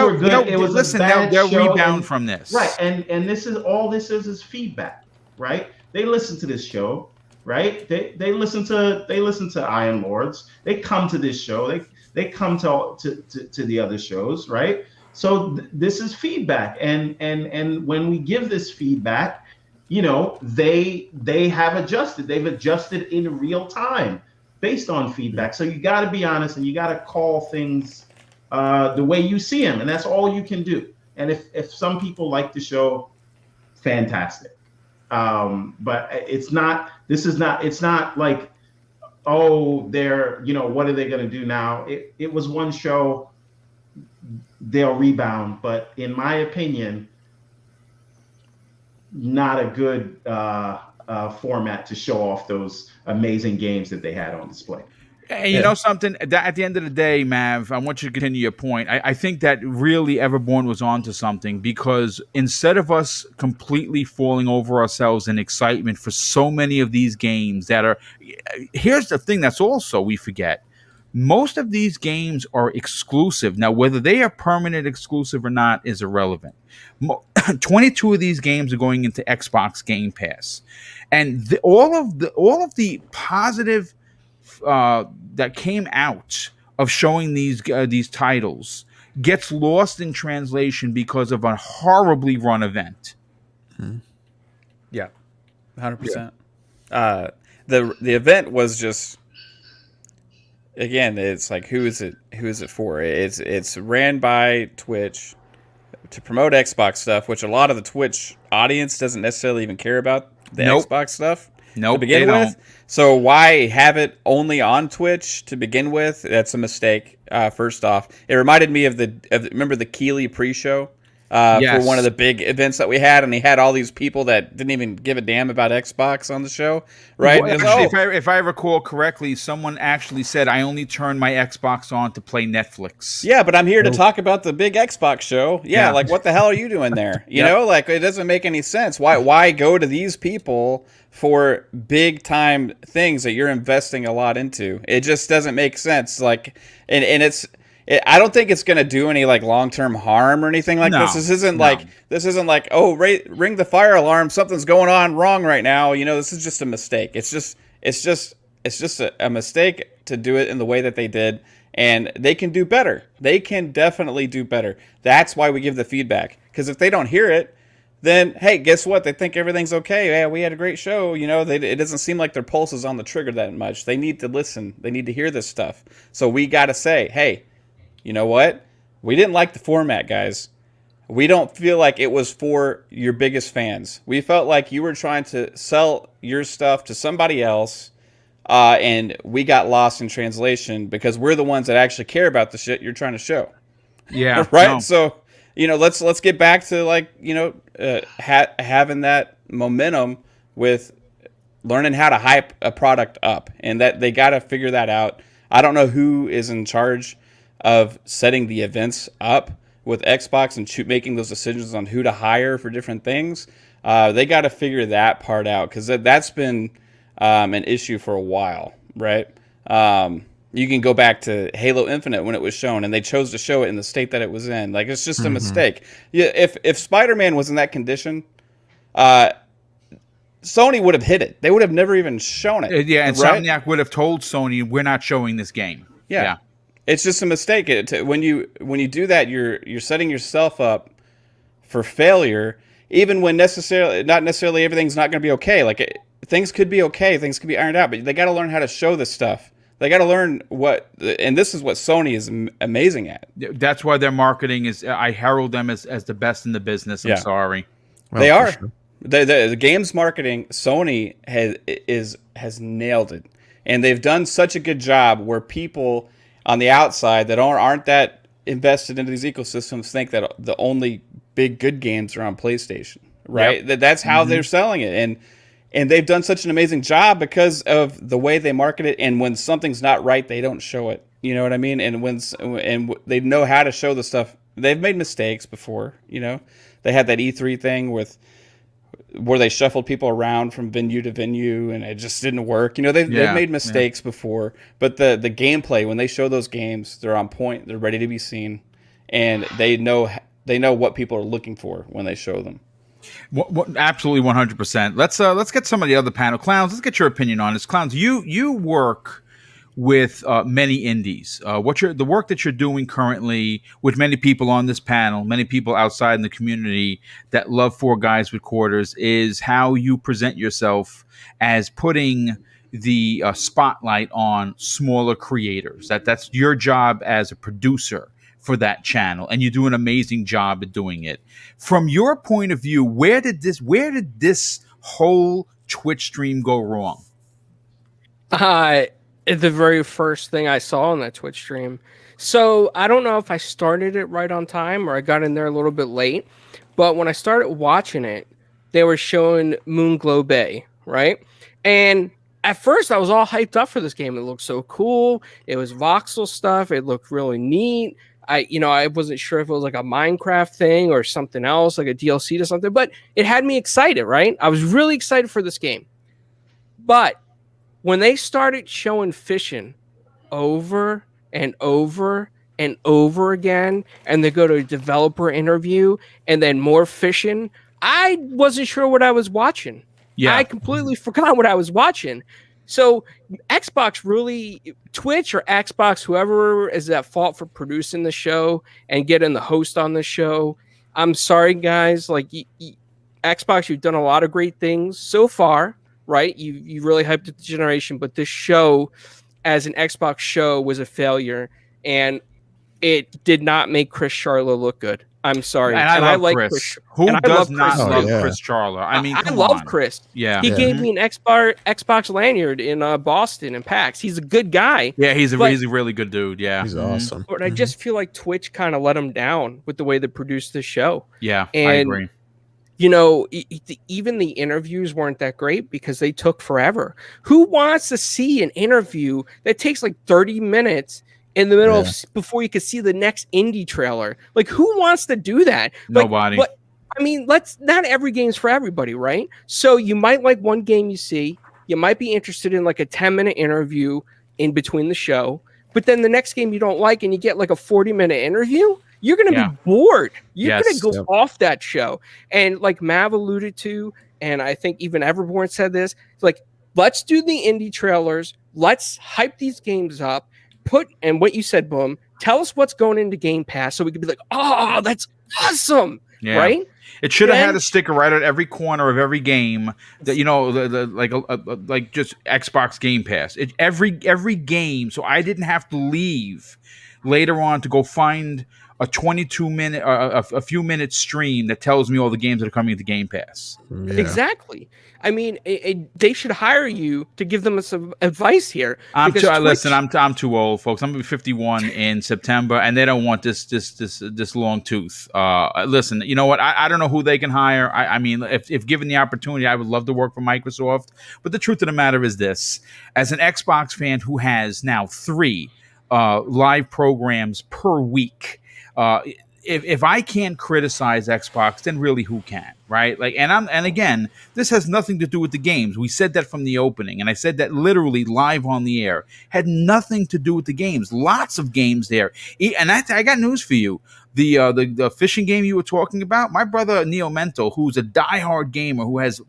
A: rebound from this,
B: right? And this is feedback, right? They listen to this show, right? They listen to Iron Lords. They come to this show. They come to the other shows, right? So this is feedback, and when we give this feedback, they have adjusted. They've adjusted in real time based on feedback. So you got to be honest, and you got to call things the way you see them, and that's all you can do. And if some people like the show, fantastic. But it's not like, oh, they're, what are they going to do now? It was one show, they'll rebound. But in my opinion, not a good format to show off those amazing games that they had on display.
A: And you know something? At the end of the day, Mav, I want you to continue your point. I think that really Everborn was onto something, because instead of us completely falling over ourselves in excitement for so many of these games that are... Here's the thing that's also we forget. Most of these games are exclusive. Now, whether they are permanent exclusive or not is irrelevant. 22 of these games are going into Xbox Game Pass. And all of the positive... that came out of showing these titles gets lost in translation because of a horribly run event.
E: Yeah, 100%. The event was just, again, it's like, who is it for? It's ran by Twitch to promote Xbox stuff, which a lot of the Twitch audience doesn't necessarily even care about the Xbox stuff.
A: Nope,
E: to begin with. So why have it only on Twitch to begin with? That's a mistake. First off, it reminded me of remember the Keeley pre-show for one of the big events that we had, and he had all these people that didn't even give a damn about Xbox on the show, right?
A: Well, actually, if I recall correctly, someone actually said, "I only turn my Xbox on to play Netflix."
E: Yeah, but I'm here to talk about the big Xbox show. Yeah, like what the hell are you doing there? You know, like it doesn't make any sense. Why go to these people for big time things that you're investing a lot into? It just doesn't make sense. Like, and it's, I don't think it's going to do any like long-term harm or anything like this.
A: No,
E: This isn't like, oh, ring the fire alarm, something's going on wrong right now. You know, this is just a mistake. It's just a mistake to do it in the way that they did, and they can do better. They can definitely do better. That's why we give the feedback, because if they don't hear it, then hey, guess what? They think everything's okay. Yeah, we had a great show. You know, it doesn't seem like their pulse is on the trigger that much. They need to listen. They need to hear this stuff. So we got to say, hey, you know what? We didn't like the format, guys. We don't feel like it was for your biggest fans. We felt like you were trying to sell your stuff to somebody else, and we got lost in translation because we're the ones that actually care about the shit you're trying to show.
A: Yeah.
E: Right?
A: No.
E: So, you know, let's get back to like, you know, having that momentum with learning how to hype a product up, and that they got to figure that out. I don't know who is in charge of setting the events up with Xbox and making those decisions on who to hire for different things. They got to figure that part out, because that's been an issue for a while, right? You can go back to Halo Infinite when it was shown, and they chose to show it in the state that it was in. Like, it's just a mistake. Yeah, if Spider-Man was in that condition, Sony would have hid it. They would have never even shown it.
A: Yeah, and
E: right?
A: Insomniac would have told Sony, "We're not showing this game."
E: Yeah. It's just a mistake. When you do that, you're setting yourself up for failure, even when not necessarily everything's not going to be okay. Like, things could be okay, things could be ironed out, but they got to learn how to show this stuff. They got to learn and this is what Sony is amazing at.
A: That's why their marketing is. I herald them as the best in the business. I'm sorry.
D: Well,
E: They are.
D: sure.
E: The games marketing, Sony has nailed it, and they've done such a good job where people on the outside that aren't that invested into these ecosystems think that the only big good games are on PlayStation, right?
A: Yep.
E: That's how they're selling it, and they've done such an amazing job because of the way they market it. And when something's not right, they don't show it. You know what I mean? And they know how to show the stuff. They've made mistakes before. You know, they had that E3 thing where they shuffled people around from venue to venue, and it just didn't work. You know, they've made mistakes before, but the gameplay, when they show those games, they're on point, they're ready to be seen, and they know what people are looking for when they show them.
A: Absolutely, 100%. Let's get some of the other panel clowns. Let's get your opinion on this. Clowns, you work with many indies. The work that you're doing currently with many people on this panel, many people outside in the community that love Four Guys with Quarters, is how you present yourself as putting the spotlight on smaller creators. That's your job as a producer for that channel, and you do an amazing job at doing it. From your point of view, where did this whole Twitch stream go wrong?
F: The very first thing I saw on that Twitch stream. So I don't know if I started it right on time or I got in there a little bit late, but when I started watching it, they were showing Moonglow Bay, right? And at first I was all hyped up for this game. It looked so cool. It was voxel stuff. It looked really neat. I wasn't sure if it was like a Minecraft thing or something else, like a DLC to something, but it had me excited, right? I was really excited for this game. But when they started showing fishing over and over and over again, and they go to a developer interview and then more fishing, I wasn't sure what I was watching. Yeah. I completely forgot what I was watching. So Twitch or Xbox, whoever is at fault for producing the show and getting the host on the show, I'm sorry, guys. Like, Xbox, you've done a lot of great things so far. Right, you really hyped up the generation, but this show, as an Xbox show, was a failure, and it did not make Chris Charla look good. I'm sorry,
A: and I like Chris. Who does not love Chris Charla? I mean,
F: I love Chris.
A: Yeah,
F: he gave me an Xbox lanyard in Boston and PAX. He's a good guy.
A: Yeah, he's a really good dude. Yeah,
D: he's awesome.
F: But I just feel like Twitch kind of let him down with the way they produced the show.
A: Yeah,
F: and,
A: I agree.
F: You know, even the interviews weren't that great because they took forever. Who wants to see an interview that takes like 30 minutes in the middle of before you can see the next indie trailer? Like, who wants to do that?
A: Nobody.
F: But I mean, not every game's for everybody, right? So you might like one game you see. You might be interested in like a 10-minute interview in between the show. but then the next game you don't like and you get like a 40-minute interview, you're going to be bored. You're going to go off that show. And like Mav alluded to, and I think even Everborn said this, it's like, let's do the indie trailers. Let's hype these games up. And what you said, Boom, tell us what's going into Game Pass so we could be like, oh, that's awesome.
A: Yeah.
F: Right?
A: It should have had a sticker right at every corner of every game that, you know, like just Xbox Game Pass. Every game, so I didn't have to leave later on to go find a 22-minute, a few minute stream that tells me all the games that are coming into Game Pass.
D: Yeah.
F: Exactly. I mean, they should hire you to give them some advice here.
A: Listen, I'm too old, folks. I'm gonna be 51 in September, and they don't want this long tooth. Listen, you know what? I don't know who they can hire. I mean, if given the opportunity, I would love to work for Microsoft. But the truth of the matter is this: as an Xbox fan who has now 3 live programs per week. If I can't criticize Xbox, then really who can, right? Like, and again, this has nothing to do with the games. We said that from the opening, and I said that literally live on the air. Had nothing to do with the games. Lots of games there, and I got news for you. The fishing game you were talking about, my brother Neo Mento, who's a diehard gamer who has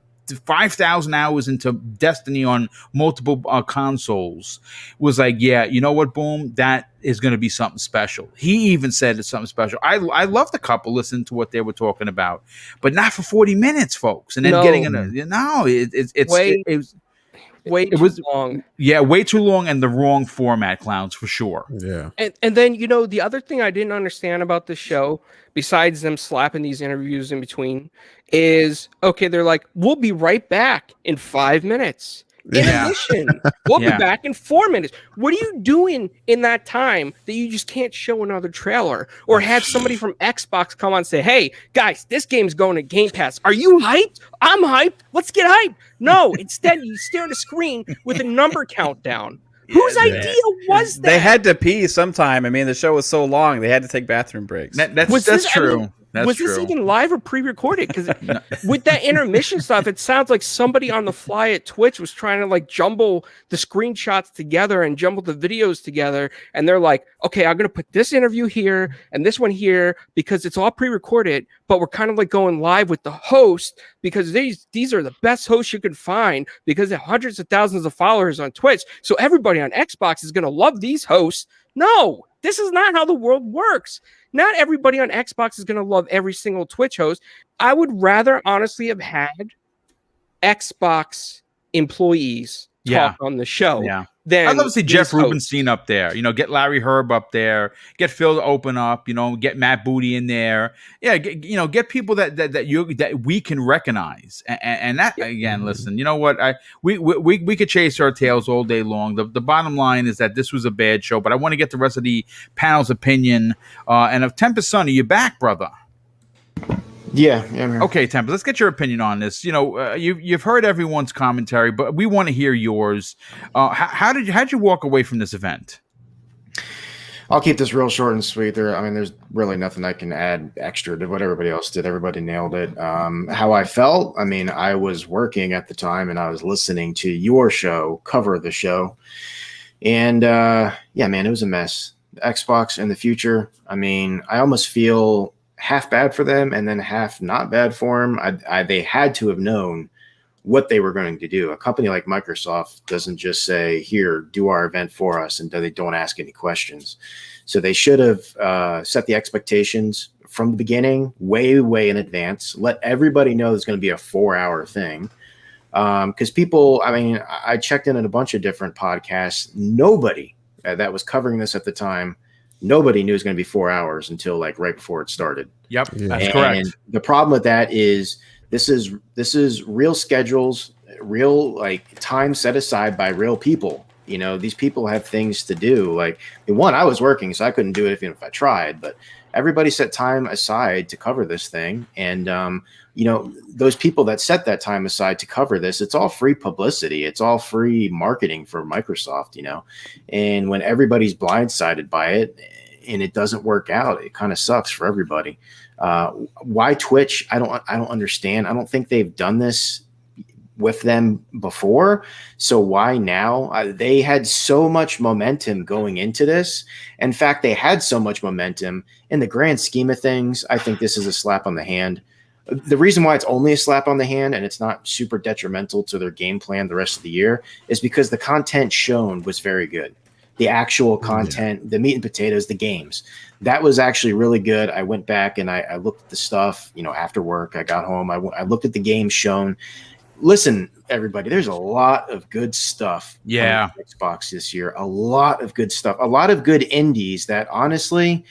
A: 5,000 hours into Destiny on multiple consoles, was like, yeah, you know what, Boom, that is going to be something special. He even said it's something special. I loved the couple listening to what they were talking about, but not for 40 minutes, folks. And then it was
F: long.
A: Yeah, way too long and the wrong format, clowns, for sure.
D: Yeah.
F: And then, you know, the other thing I didn't understand about this show, besides them slapping these interviews in between, is, okay, they're like, we'll be right back in 5 minutes. Intermission. We'll be back in 4 minutes. What are you doing in that time that you just can't show another trailer or have somebody from Xbox come on and say, hey, guys, this game's going to Game Pass. Are you hyped? I'm hyped. Let's get hyped. No, instead you stare at a screen with a number countdown. Whose idea was that?
E: They had to pee sometime. I mean, the show was so long, they had to take bathroom breaks.
A: That's true.
F: Was this even live or pre-recorded? Because with that intermission stuff, it sounds like somebody on the fly at Twitch was trying to like jumble the screenshots together and jumble the videos together. And they're like, okay, I'm going to put this interview here and this one here because it's all pre-recorded, but we're kind of like going live with the host because these are the best hosts you can find because they have hundreds of thousands of followers on Twitch. So everybody on Xbox is going to love these hosts. No, this is not how the world works. Not everybody on Xbox is going to love every single Twitch host. I would rather honestly have had Xbox employees talk on the show.
A: Yeah. I'd love to see Jeff Rubenstein up there. You know, get Larry Herb up there. Get Phil to open up. You know, get Matt Booty in there. Yeah, get people that we can recognize. And that again, listen. You know what? We could chase our tails all day long. The bottom line is that this was a bad show. But I want to get the rest of the panel's opinion. And of Tempest Son, are you back, brother?
G: Yeah, I'm here.
A: Okay, Tempest, let's get your opinion on this. You know, you've heard everyone's commentary, but we want to hear yours. How'd you walk away from this event?
G: I'll keep this real short and sweet. There's really nothing I can add extra to what everybody else did. Everybody nailed it. How I felt, I was working at the time and I was listening to your show, cover the show. And it was a mess. Xbox in the future, I almost feel half bad for them and then half not bad for them. They had to have known what they were going to do. A company like Microsoft doesn't just say, here, do our event for us, and they don't ask any questions. So they should have set the expectations from the beginning, way, way in advance. Let everybody know there's going to be a 4-hour thing. Because people, I checked in at a bunch of different podcasts. Nobody that was covering this at the time, nobody knew it was going to be 4 hours until like right before it started.
A: Yep, that's correct.
G: And the problem with that is this is real schedules, real like time set aside by real people. You know, these people have things to do. Like I was working, so I couldn't do it even if I tried. But everybody set time aside to cover this thing, and those people that set that time aside to cover this, it's all free publicity. It's all free marketing for Microsoft, and when everybody's blindsided by it and it doesn't work out, it kind of sucks for everybody. Why Twitch? I don't understand. I don't think they've done this with them before. So why now? They had so much momentum going into this. In fact, they had so much momentum in the grand scheme of things. I think this is a slap on the hand. The reason why it's only a slap on the hand and it's not super detrimental to their game plan the rest of the year is because the content shown was very good. The actual content, the meat and potatoes, the games, that was actually really good. I went back and I looked at the stuff, after work. I got home. I looked at the games shown. Listen, everybody, there's a lot of good stuff on Xbox this year. A lot of good stuff. A lot of good indies that honestly,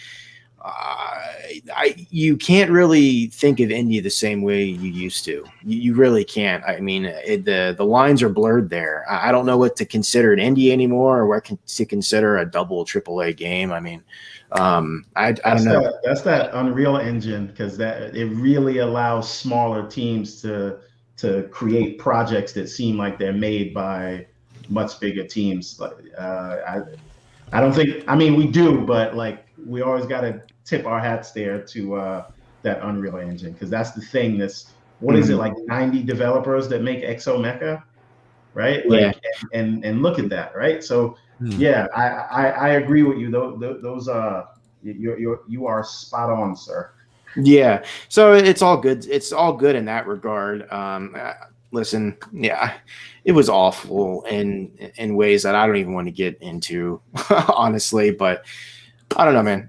G: you can't really think of indie the same way you used to. You really can't. I mean, the lines are blurred there. I don't know what to consider an indie anymore, or what to consider a double AAA game. I mean, I don't know.
B: That's that Unreal Engine, because that it really allows smaller teams to create projects that seem like they're made by much bigger teams. I don't think. I mean, we do, but like we always got to tip our hats there to that Unreal Engine, because that's the thing. That's what is it, like 90 developers that make Exomecha, right?
G: Yeah.
B: Like, and look at that, right? So yeah, I agree with you. Those you are spot on, sir.
G: Yeah. So it's all good. It's all good in that regard. Listen, yeah, it was awful in ways that I don't even want to get into, honestly, but I don't know, man.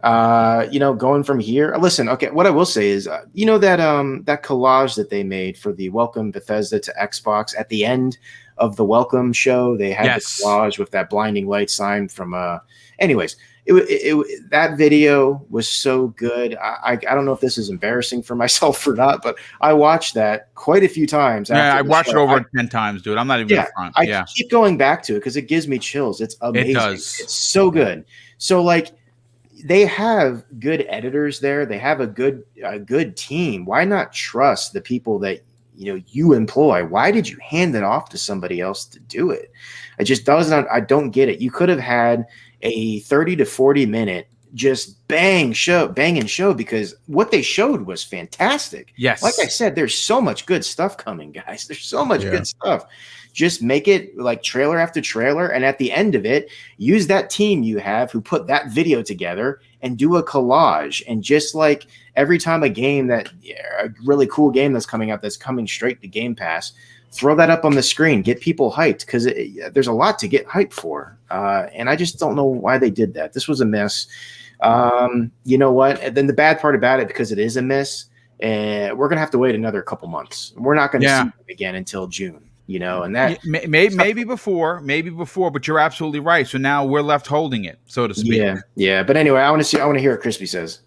G: Going from here, listen, okay, what I will say is, that that collage that they made for the Welcome Bethesda to Xbox at the end of the welcome show, they had the collage with that blinding light sign from, anyways, that video was so good. I don't know if this is embarrassing for myself or not, but I watched that quite a few times.
A: Yeah, I watched it over 10 times, dude. I'm not even in front.
G: I keep going back to it because it gives me chills. It's amazing. It does. It's so good. So like, they have good editors there. They have a good team. Why not trust the people that you employ? Why did you hand it off to somebody else to do it? I don't get it. You could have had a 30 to 40 minute just bang and show, because what they showed was fantastic.
A: Yes.
G: Like I said, there's so much good stuff coming, guys. There's so much good stuff. Just make it like trailer after trailer. And at the end of it, use that team you have who put that video together and do a collage. And just like every time a really cool game that's coming out, that's coming straight to Game Pass, throw that up on the screen, get people hyped, because there's a lot to get hyped for. And I just don't know why they did that. This was a miss. You know what? And then the bad part about it, because it is a miss, we're going to have to wait another couple months. We're not going to see them again until June. And that
A: maybe before, but you're absolutely right. So now we're left holding it, so to speak.
G: Yeah. But anyway, I want to hear what Crispy says.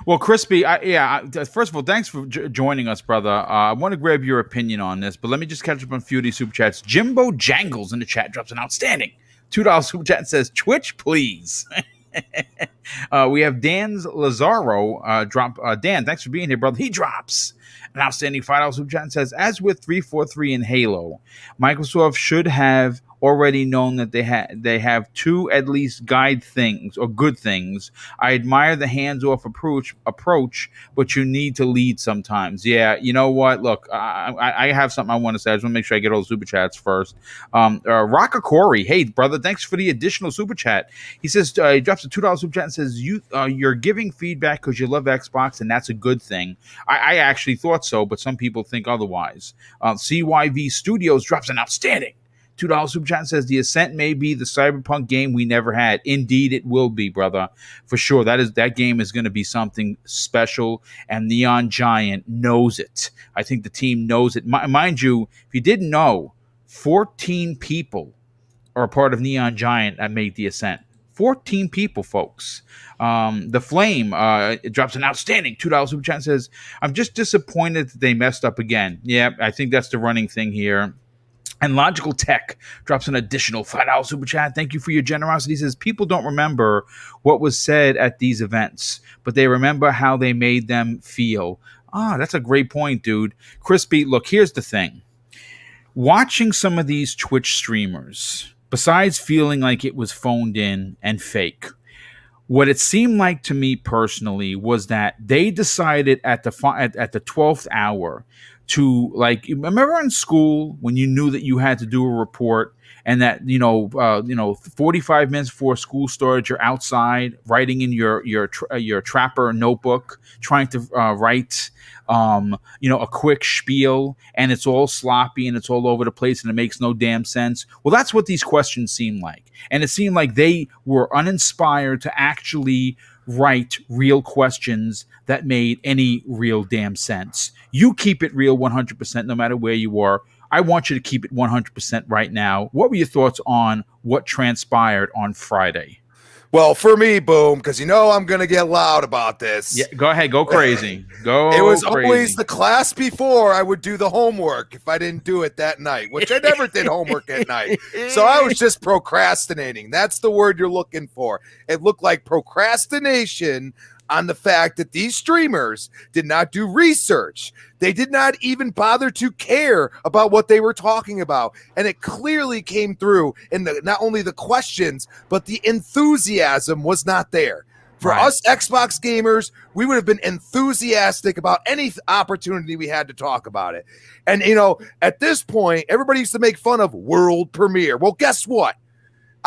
A: Well, Crispy, first of all, thanks for joining us, brother. I want to grab your opinion on this, but let me just catch up on a few of these super chats. Jimbo Jangles in the chat drops an outstanding $2 super chat and says, "Twitch, please." We have Dan's Lazaro drop. Dan, thanks for being here, brother. He drops an outstanding $5 super chat and says, "As with 343 and Halo, Microsoft should have already known that they have two at least guide things or good things. I admire the hands-off approach, but you need to lead sometimes." Yeah, you know what? Look, I have something I want to say. I just want to make sure I get all the super chats first. Rocka Corey, hey brother, thanks for the additional super chat. He says he drops a $2 super chat and says you're giving feedback because you love Xbox, and that's a good thing. I actually thought so, but some people think otherwise. CYV Studios drops an outstanding $2 super chat and says the Ascent may be the Cyberpunk game we never had. Indeed, it will be, brother, for sure. That game is going to be something special, and Neon Giant knows it. I think the team knows it. Mind you, if you didn't know, 14 people are a part of Neon Giant that made the Ascent. 14 people, folks. The Flame drops an outstanding $2 super chat and says, "I'm just disappointed that they messed up again." Yeah, I think that's the running thing here. And Logical Tech drops an additional $5 super chat. Thank you for your generosity. He says, "People don't remember what was said at these events, but they remember how they made them feel." That's a great point, dude. Crispy, look, here's the thing. Watching some of these Twitch streamers, besides feeling like it was phoned in and fake, what it seemed like to me personally was that they decided at the 12th hour to, like, remember in school when you knew that you had to do a report, and that 45 minutes before school started, you're outside writing in your trapper notebook, trying to write a quick spiel, and it's all sloppy and it's all over the place and it makes no damn sense. Well, that's what these questions seem like. And it seemed like they were uninspired to actually write real questions that made any real damn sense. You keep it real 100% no matter where you are. I want you to keep it 100% right now. What were your thoughts on what transpired on Friday?
H: Well, for me, Boom, because I'm going to get loud about this.
A: Yeah, go ahead. Go crazy. Go
H: It was
A: crazy.
H: always the class before I would do the homework if I didn't do it that night, which I never did homework at night. So I was just procrastinating. That's the word you're looking for. It looked like procrastination on the fact that these streamers did not do research. They did not even bother to care about what they were talking about. And it clearly came through in not only the questions, but the enthusiasm was not there. For us Xbox gamers, we would have been enthusiastic about any opportunity we had to talk about it. And, at this point, everybody used to make fun of world premiere. Well, guess what?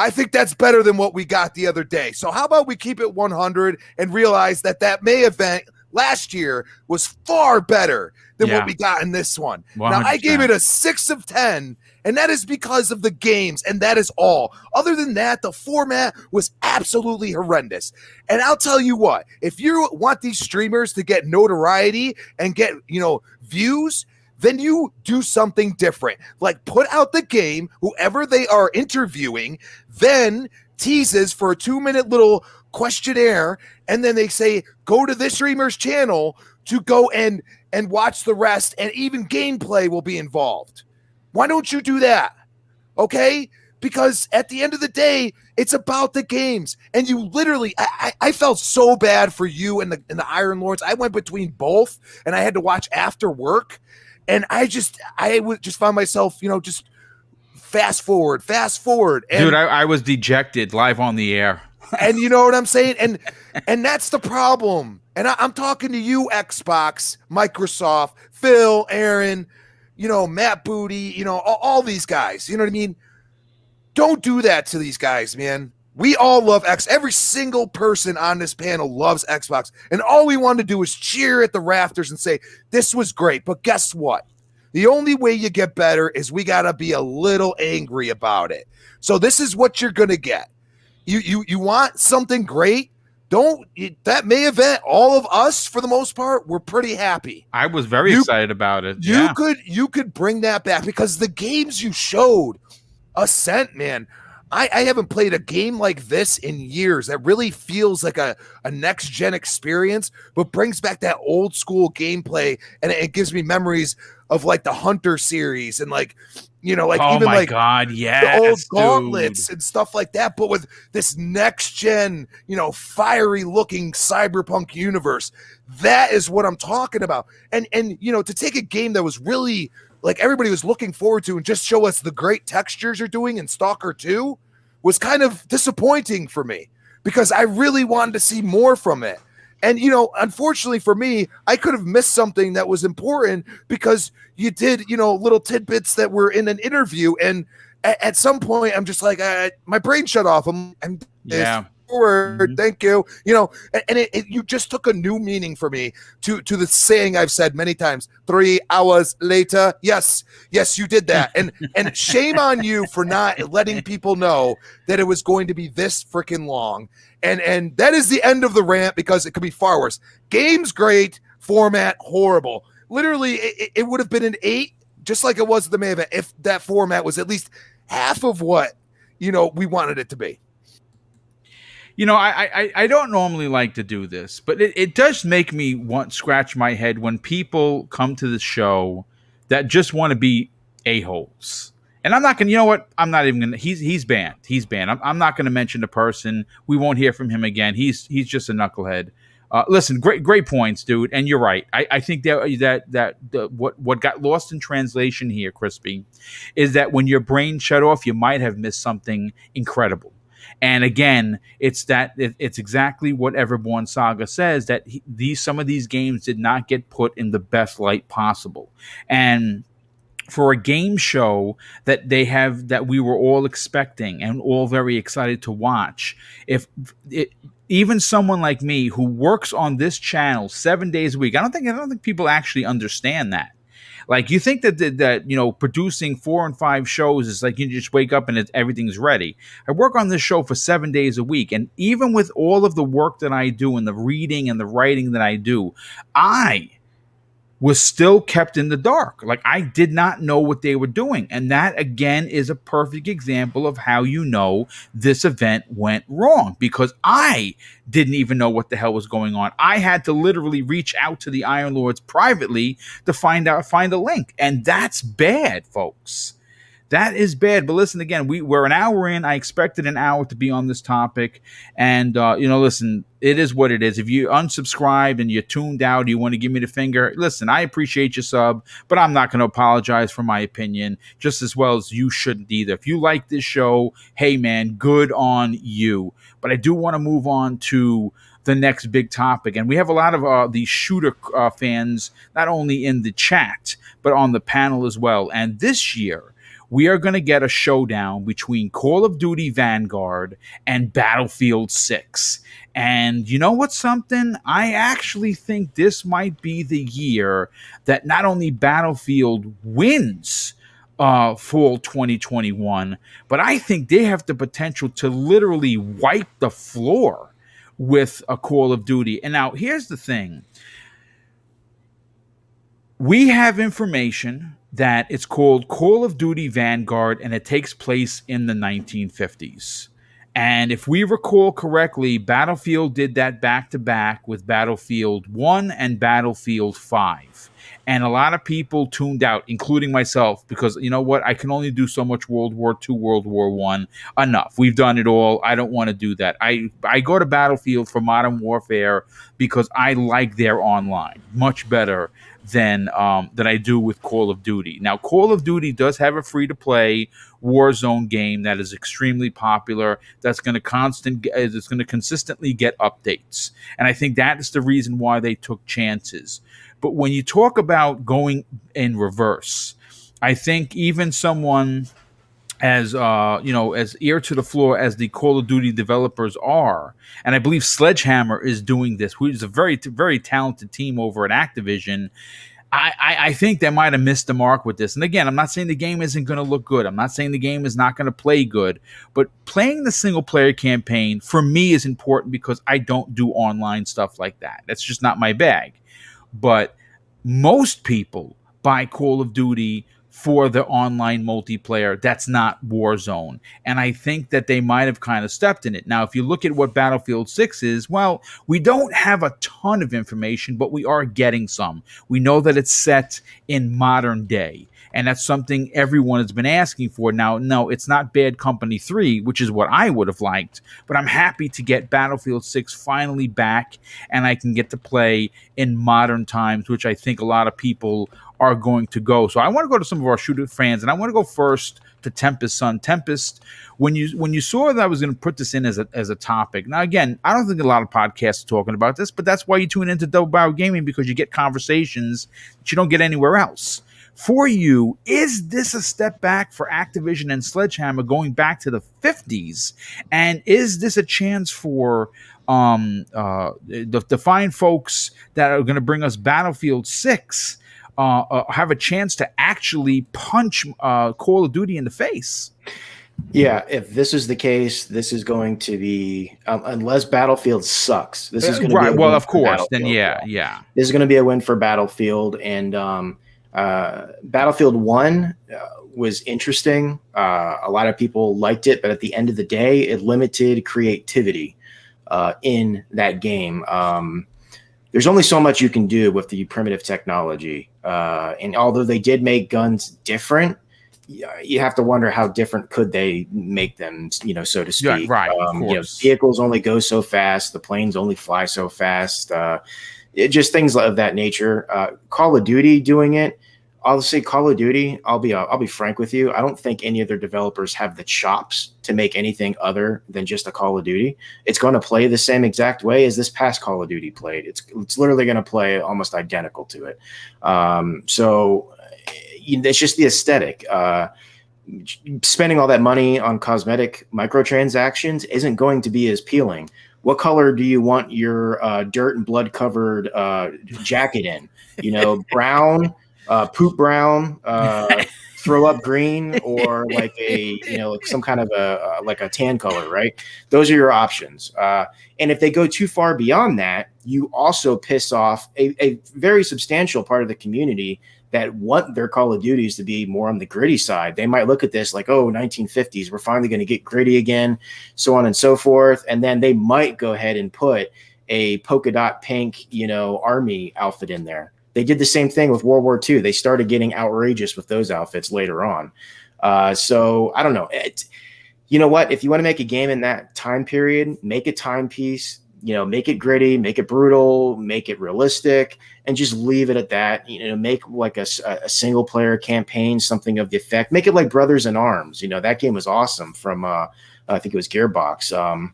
H: I think that's better than what we got the other day. So how about we keep it 100 and realize that May event last year was far better than what we got in this one. 100%. Now, I gave it a 6 of 10, and that is because of the games, and that is all. Other than that, the format was absolutely horrendous. And I'll tell you what, if you want these streamers to get notoriety and get, views, then you do something different. Like put out the game, whoever they are interviewing, then teases for a 2-minute little questionnaire, and then they say, go to this streamer's channel to go and watch the rest, and even gameplay will be involved. Why don't you do that? Okay? Because at the end of the day, it's about the games. And you literally, I felt so bad for you and the Iron Lords. I went between both, and I had to watch after work. And I would just found myself, just fast forward. And,
A: dude, I was dejected live on the air.
H: And you know what I'm saying? And that's the problem. And I'm talking to you, Xbox, Microsoft, Phil, Aaron, Matt Booty, all these guys. You know what I mean? Don't do that to these guys, man. We all love every single person on this panel loves Xbox. And all we want to do is cheer at the rafters and say, this was great. But guess what? The only way you get better is we got to be a little angry about it. So this is what you're going to get. You want something great? That May event, all of us, for the most part, were pretty happy.
A: I was very excited about it.
H: You could bring that back because the games you showed, Ascent, man. I haven't played a game like this in years that really feels like a next-gen experience, but brings back that old school gameplay, and it gives me memories of like the Hunter series and like,
A: oh my God, yes,
H: the old gauntlets and stuff like that, but with this next-gen, fiery looking cyberpunk universe. That is what I'm talking about. And to take a game that was really like everybody was looking forward to and just show us the great textures you're doing in Stalker 2 was kind of disappointing for me because I really wanted to see more from it. And, unfortunately for me, I could have missed something that was important because you did, little tidbits that were in an interview. And at some point, I'm just like, my brain shut off. I'm forward, thank you. And you just took a new meaning for me to the saying I've said many times, 3 hours later. Yes, you did that. And shame on you for not letting people know that it was going to be this freaking long. And that is the end of the rant because it could be far worse. Game's great, format horrible. Literally, it would have been an 8, just like it was at the May event, if that format was at least half of what, we wanted it to be.
A: I don't normally like to do this, but it does make me scratch my head when people come to the show that just want to be a-holes. And I'm not going to, I'm not even going to, he's banned. He's banned. I'm not going to mention the person. We won't hear from him again. He's just a knucklehead. Listen, great points, dude. And you're right. I think that what got lost in translation here, Crispy, is that when your brain shut off, you might have missed something incredible. And again, it's exactly what Everborn Saga says, that some of these games did not get put in the best light possible. And for a game show that we were all expecting and all very excited to watch, even someone like me who works on this channel 7 days a week, I don't think people actually understand that. Like, you think that producing 4 and 5 shows is like you just wake up and everything's ready. I work on this show for 7 days a week, and even with all of the work that I do and the reading and the writing that I do, I was still kept in the dark. Like, I did not know what they were doing. And that, again, is a perfect example of how this event went wrong, because I didn't even know what the hell was going on. I had to literally reach out to the Iron Lords privately to find a link. And that's bad, folks. That is bad. But listen, again, we're an hour in. I expected an hour to be on this topic. And, listen, it is what it is. If you unsubscribed and you tuned out, you want to give me the finger, listen, I appreciate your sub, but I'm not going to apologize for my opinion, just as well as you shouldn't either. If you like this show, hey, man, good on you. But I do want to move on to the next big topic. And we have a lot of these shooter fans, not only in the chat, but on the panel as well. And this year, we are going to get a showdown between Call of Duty Vanguard and Battlefield 6. And you know what's something? I actually think this might be the year that not only Battlefield wins fall 2021, but I think they have the potential to literally wipe the floor with a Call of Duty. And now, here's the thing. We have information that it's called Call of Duty Vanguard, and it takes place in the 1950s. And if we recall correctly, Battlefield did that back-to-back with Battlefield 1 and Battlefield 5. And a lot of people tuned out, including myself, because, you know what? I can only do so much World War II, World War I. Enough. We've done it all. I don't want to do that. I go to Battlefield for Modern Warfare because I like their online much better than I do with Call of Duty. Now, Call of Duty does have a free-to-play Warzone game that is extremely popular. That's going to consistently get updates, and I think that is the reason why they took chances. But when you talk about going in reverse, I think even someone as as ear to the floor as the Call of Duty developers are, and I believe Sledgehammer is doing this, who is a very, very talented team over at Activision. I think they might have missed the mark with this. And again, I'm not saying the game isn't going to look good. I'm not saying the game is not going to play good. But playing the single-player campaign, for me, is important because I don't do online stuff like that. That's just not my bag. But most people buy Call of Duty for the online multiplayer. That's not Warzone. And I think that they might have kind of stepped in it. Now, if you look at what Battlefield 6 is, well, we don't have a ton of information, but we are getting some. We know that it's set in modern day. And that's something everyone has been asking for. Now, no, it's not Bad Company 3, which is what I would have liked, but I'm happy to get Battlefield 6 finally back, and I can get to play in modern times, which I think a lot of people are going to go. So I want to go to some of our shooter fans, and I want to go first to Tempest Son. Tempest, when you saw that I was going to put this in as a topic. Now, again, I don't think a lot of podcasts are talking about this, but that's why you tune into Double Barrel Gaming, because you get conversations that you don't get anywhere else. For you, is this a step back for Activision and Sledgehammer going back to the 50s? And is this a chance for the fine folks that are going to bring us Battlefield 6 have a chance to actually punch Call of Duty in the face?
G: Yeah, if this is the case, this is going to be unless Battlefield sucks. This is going to be a
A: well,
G: win
A: of
G: for
A: course. Then
G: Battlefield.
A: yeah.
G: This is going to be a win for Battlefield, and Battlefield 1 was interesting. A lot of people liked it, but at the end of the day, it limited creativity in that game. There's only so much you can do with the primitive technology, and although they did make guns different, you have to wonder how different could they make them, so to speak.
A: Yeah, right. Of course.
G: Vehicles only go so fast. The planes only fly so fast. Just things of that nature. Call of Duty doing it, I'll say Call of Duty. I'll be frank with you. I don't think any of their developers have the chops to make anything other than just a Call of Duty. It's going to play the same exact way as this past Call of Duty played. It's literally going to play almost identical to it. So it's just the aesthetic. Spending all that money on cosmetic microtransactions isn't going to be as appealing. What color do you want your dirt and blood covered jacket in? Brown, poop brown, throw up green, or like like some kind of a tan color, right? Those are your options. And if they go too far beyond that, you also piss off a very substantial part of the community that want their Call of Duties to be more on the gritty side. They might look at this like, oh, 1950s, we're finally going to get gritty again, so on and so forth. And then they might go ahead and put a polka dot pink, army outfit in there. They did the same thing with World War II. They started getting outrageous with those outfits later on. So I don't know. You know what? If you want to make a game in that time period, make a timepiece, make it gritty, make it brutal, make it realistic, and just leave it at that. Make like a single player campaign, something of the effect. Make it like Brothers in Arms. That game was awesome from I think it was Gearbox.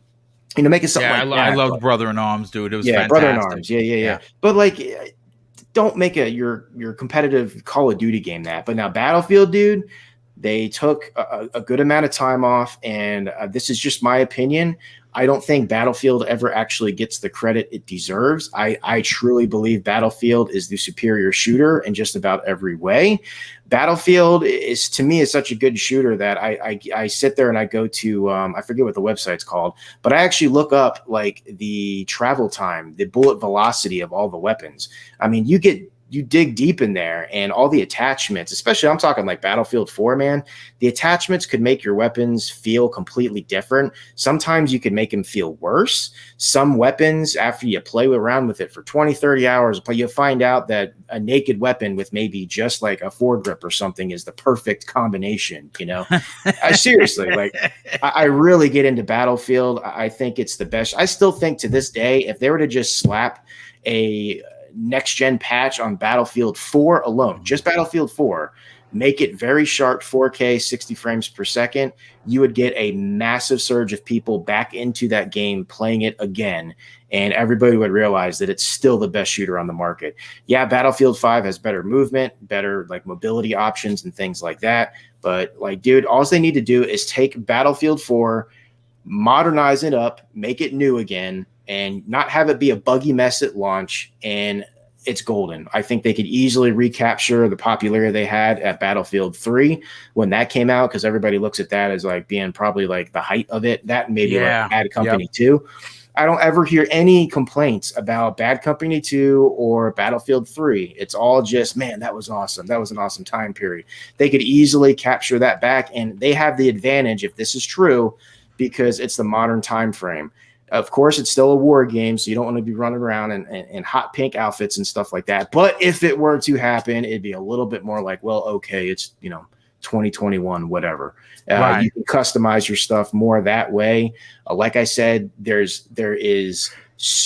G: Make it something like that.
A: I loved Brother in Arms, dude. It was fantastic.
G: Brother in Arms. Yeah. But like, don't make your competitive Call of Duty game that. But now Battlefield, dude, they took a good amount of time off, and this is just my opinion. I don't think Battlefield ever actually gets the credit it deserves. I truly believe Battlefield is the superior shooter in just about every way. Battlefield is, to me, is such a good shooter that I sit there and I go to, I forget what the website's called, but I actually look up like the travel time, the bullet velocity of all the weapons. I mean, you dig deep in there, and all the attachments, especially I'm talking like Battlefield 4, man, the attachments could make your weapons feel completely different. Sometimes you could make them feel worse. Some weapons, after you play around with it for 20, 30 hours, you'll find out that a naked weapon with maybe just like a foregrip or something is the perfect combination, Seriously, like I really get into Battlefield. I think it's the best. I still think to this day, if they were to just slap a next gen patch on Battlefield 4 alone, just Battlefield 4, make it very sharp 4K 60 frames per second, you would get a massive surge of people back into that game playing it again, and everybody would realize that it's still the best shooter on the market. Yeah, Battlefield 5 has better movement, better like mobility options and things like that, but like, dude, all they need to do is take Battlefield 4, modernize it up, make it new again, and not have it be a buggy mess at launch, and it's golden. I think they could easily recapture the popularity they had at Battlefield 3 when that came out, because everybody looks at that as like being probably like the height of it. That maybe like Bad Company 2. I don't ever hear any complaints about Bad Company 2 or Battlefield 3. It's all just, man, that was awesome. That was an awesome time period. They could easily capture that back, and they have the advantage, if this is true, because it's the modern time frame. Of course, it's still a war game, so you don't want to be running around in hot pink outfits and stuff like that. But if it were to happen, it'd be a little bit more like, well, okay, it's 2021, whatever.
A: Right.
G: You can customize your stuff more that way. Like I said, there is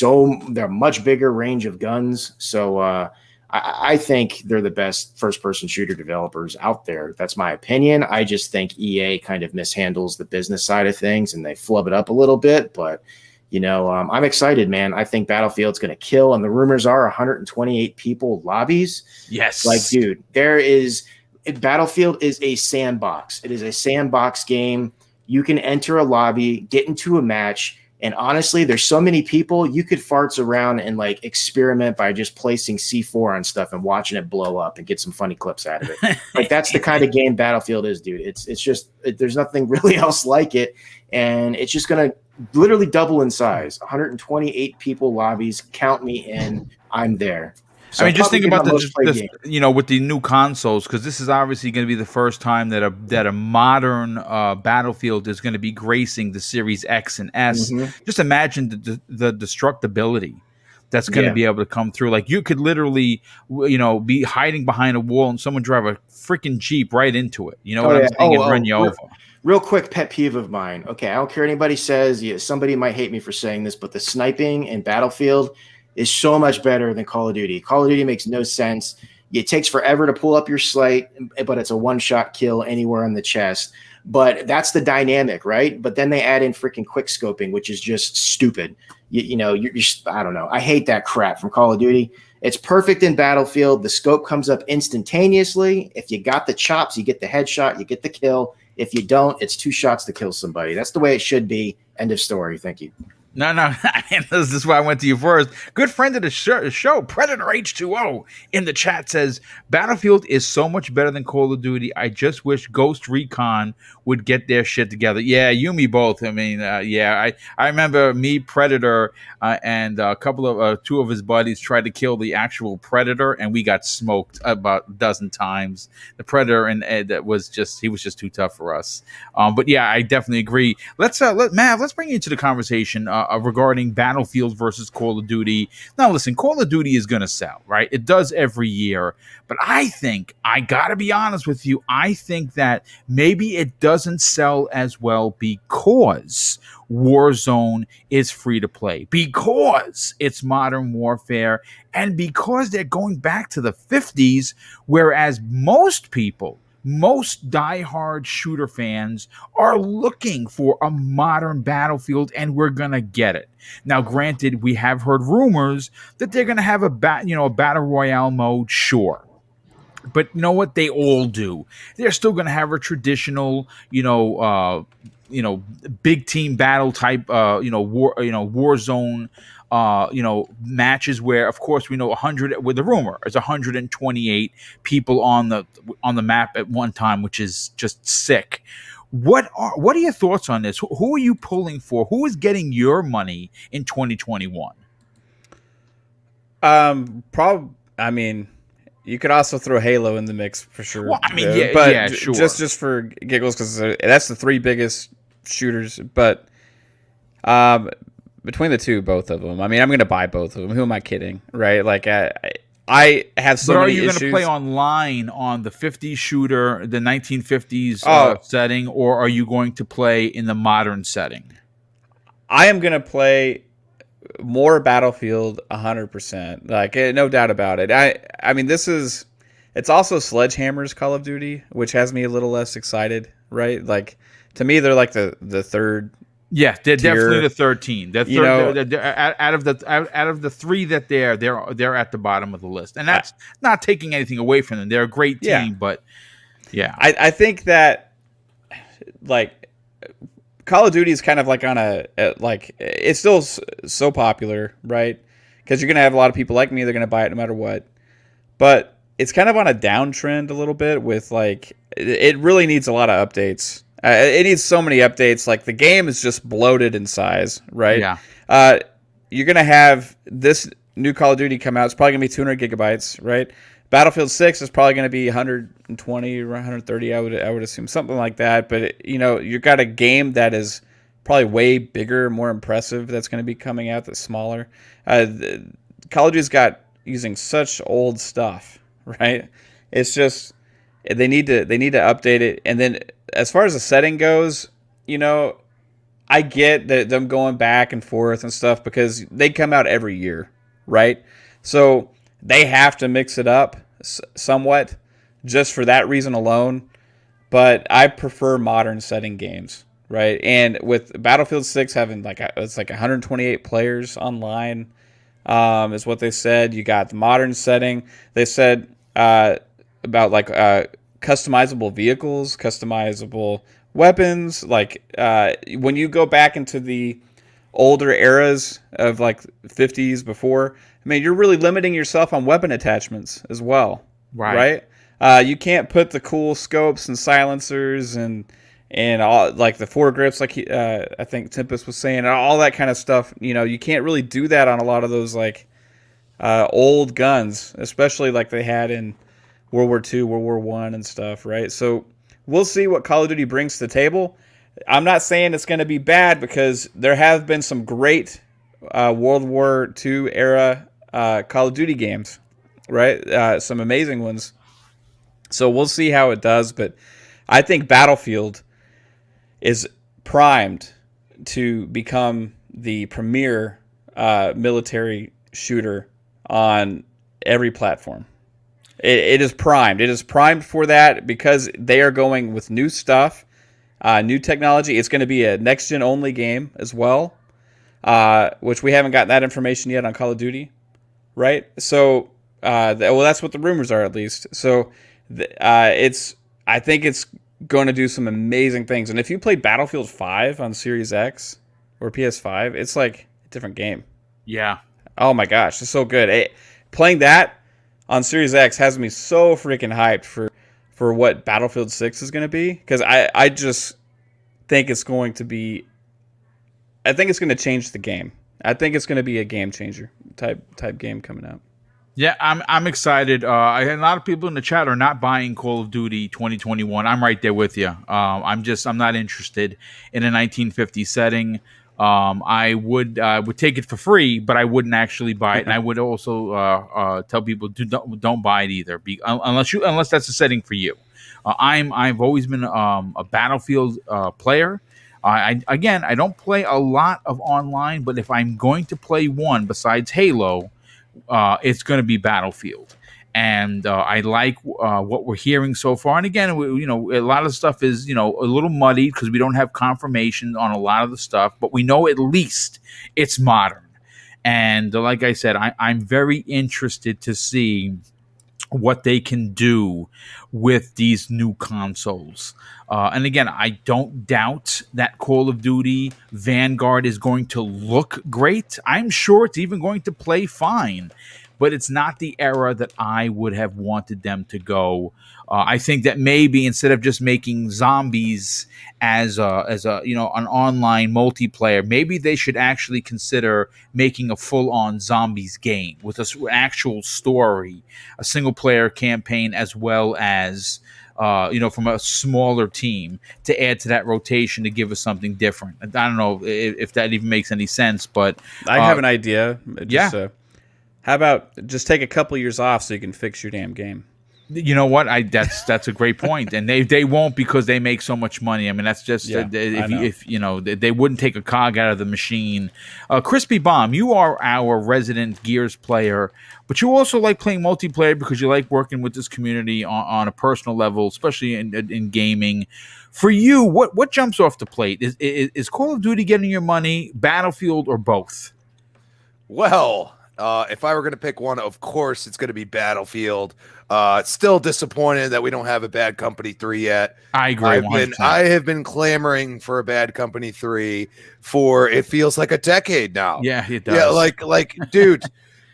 G: a much bigger range of guns. So I think they're the best first-person shooter developers out there. That's my opinion. I just think EA kind of mishandles the business side of things, and they flub it up a little bit. But I'm excited, man. I think Battlefield's going to kill, and the rumors are 128 people lobbies.
A: Yes.
G: Like, dude, Battlefield is a sandbox. It is a sandbox game. You can enter a lobby, get into a match, and honestly, there's so many people, you could farts around and like experiment by just placing C4 on stuff and watching it blow up and get some funny clips out of it. Like, that's the kind of game Battlefield is, dude. It's just, there's nothing really else like it. And it's just going to literally double in size. 128 people lobbies, count me in, I'm there. So
A: I mean, just think about with the new consoles, because this is obviously going to be the first time that a modern Battlefield is going to be gracing the Series X and S. Mm-hmm. Just imagine the destructibility that's going to be able to come through. Like, you could literally, be hiding behind a wall and someone drive a freaking Jeep right into it. You know what I'm saying? And run you over.
G: Real quick pet peeve of mine. Okay, I don't care what anybody says. Somebody might hate me for saying this, but the sniping in Battlefield is so much better than Call of Duty. Call of Duty makes no sense. It takes forever to pull up your slate, but it's a one-shot kill anywhere on the chest. But that's the dynamic, right? But then they add in freaking quick scoping, which is just stupid. You're I don't know. I hate that crap from Call of Duty. It's perfect in Battlefield. The scope comes up instantaneously. If you got the chops, you get the headshot, you get the kill. If you don't, it's 2 shots to kill somebody. That's the way it should be. End of story. Thank you.
A: No. This is why I went to you first. Good friend of the show, Predator H2O, in the chat says, Battlefield is so much better than Call of Duty. I just wish Ghost Recon would get their shit together. Yeah, you and me both. I mean, I remember me, Predator, and a couple of 2 of his buddies tried to kill the actual Predator, and we got smoked about a dozen times. The Predator and Ed was just too tough for us. But yeah, I definitely agree. Let's bring you into the conversation regarding Battlefield versus Call of Duty. Now, listen, Call of Duty is going to sell, right? It does every year. But I think, I got to be honest with you, I think that maybe it doesn't sell as well because Warzone is free to play, because it's Modern Warfare, and because they're going back to the 50s, whereas most diehard shooter fans are looking for a modern Battlefield, and we're gonna get it. Now, granted, we have heard rumors that they're gonna have a battle royale mode, sure. But you know what? They all do. They're still going to have a traditional, big team battle type, war zone, matches where, of course, we know 100. With the rumor, is 128 people on the map at one time, which is just sick. What are your thoughts on this? Who are you pulling for? Who is getting your money in 2021?
E: I mean, you could also throw Halo in the mix for sure.
A: Well, I mean, yeah, sure.
E: Just for giggles, because that's the 3 biggest shooters. But between the 2, both of them. I mean, I'm going to buy both of them. Who am I kidding, right? Like, I have so many issues. But are you going to
A: play online on the 50s shooter, the 1950s setting, or are you going to play in the modern setting?
E: I am going to play more Battlefield 100%, like no doubt about it. I mean, it's also Sledgehammer's Call of Duty, which has me a little less excited, right? Like, to me, they're like the third.
A: Yeah, they're
E: tier.
A: Definitely the 13. They're out of the 3 that they're at the bottom of the list, and that's not taking anything away from them. They're a great team, but yeah,
E: I think that like Call of Duty is kind of like on it's still so popular, right? Because you're going to have a lot of people like me, they're going to buy it no matter what. But it's kind of on a downtrend a little bit with it really needs a lot of updates. It needs so many updates. Like, the game is just bloated in size, right?
A: Yeah.
E: You're going to have this new Call of Duty come out. It's probably going to be 200 gigabytes, right? Battlefield 6 is probably going to be 120 or 130, I would assume, something like that. But you've got a game that is probably way bigger, more impressive, that's going to be coming out that's smaller. Call of Duty's got using such old stuff, right? It's just they need to update it. And then as far as the setting goes, I get that them going back and forth and stuff because they come out every year, right? So they have to mix it up somewhat just for that reason alone. But I prefer modern setting games, right? And with Battlefield 6 having it's 128 players online is what they said. You got the modern setting. They said about customizable vehicles, customizable weapons. When you go back into the older eras of 50s before, I mean, you're really limiting yourself on weapon attachments as well, right? You can't put the cool scopes and silencers and all the foregrips, I think Tempest was saying, and all that kind of stuff. You can't really do that on a lot of those old guns, especially like they had in World War II, World War I, and stuff, right? So we'll see what Call of Duty brings to the table. I'm not saying it's going to be bad because there have been some great World War II era Call of Duty games, right? Some amazing ones. So we'll see how it does, but I think Battlefield is primed to become the premier military shooter on every platform. It is primed. It is primed for that because they are going with new stuff, new technology. It's going to be a next gen only game as well, which we haven't gotten that information yet on Call of Duty, right? So, well, that's what the rumors are at least. So, I think it's going to do some amazing things. And if you played Battlefield 5 on Series X or PS5, it's like a different game.
A: Yeah.
E: Oh my gosh, it's so good. Playing that on Series X has me so freaking hyped for what Battlefield 6 is going to be, because I just think it's going to be, I think it's going to change the game. I think it's going to be a game changer type game coming out.
A: Yeah, I'm excited. A lot of people in the chat are not buying Call of Duty 2021. I'm right there with you. I'm not interested in a 1950 setting. I would take it for free, but I wouldn't actually buy it. And I would also tell people don't buy it either, unless that's a setting for you. I've always been a Battlefield player. I don't play a lot of online, but if I'm going to play one besides Halo, it's going to be Battlefield. And I like what we're hearing so far. And again, a lot of stuff is, a little muddy because we don't have confirmation on a lot of the stuff, but we know at least it's modern. And like I said, I'm very interested to see what they can do with these new consoles. And again, I don't doubt that Call of Duty Vanguard is going to look great. I'm sure it's even going to play fine, but it's not the era that I would have wanted them to go. I think that maybe instead of just making zombies as a an online multiplayer, maybe they should actually consider making a full-on zombies game with an actual story, a single-player campaign, as well as from a smaller team to add to that rotation to give us something different. I don't know if that even makes any sense, but
E: I have an idea.
A: Yeah.
E: How about just take a couple years off so you can fix your damn game?
A: You know what? That's a great point, and they won't, because they make so much money. I mean, that's just if they wouldn't take a cog out of the machine. Crispy Bomb, you are our resident Gears player, but you also like playing multiplayer because you like working with this community on a personal level, especially in gaming. For you, what jumps off the plate? Is Call of Duty getting your money, Battlefield, or both?
H: Well, if I were going to pick one, of course, it's going to be Battlefield. Still disappointed that we don't have a Bad Company 3 yet.
A: I agree.
H: I have been clamoring for a Bad Company 3 for, it feels like a decade now.
A: Yeah, it does.
H: Yeah, like dude,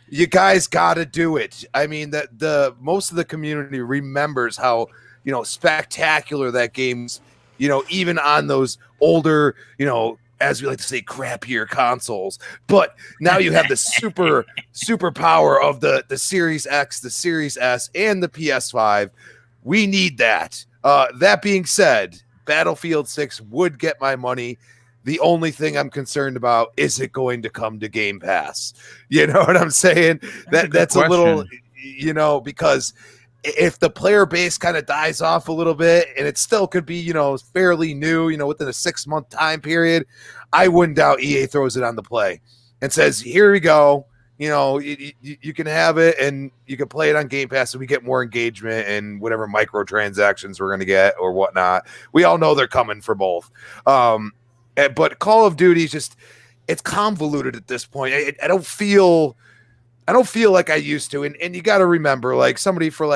H: you guys got to do it. I mean, that the most of the community remembers how spectacular that game's. Even on those older, as we like to say, crappier consoles. But now you have the super power of the Series X, the Series S, and the PS5. We need that. That being said, Battlefield 6 would get my money. The only thing I'm concerned about is it going to come to Game Pass. You know what I'm saying? That's a little, because if the player base kind of dies off a little bit, and it still could be, fairly new, within a 6-month time period, I wouldn't doubt EA throws it on the play and says, here we go. You can have it and you can play it on Game Pass, and we get more engagement and whatever microtransactions we're going to get or whatnot. We all know they're coming for both. But Call of Duty it's convoluted at this point. I don't feel like I used to. And you got to remember, like, somebody for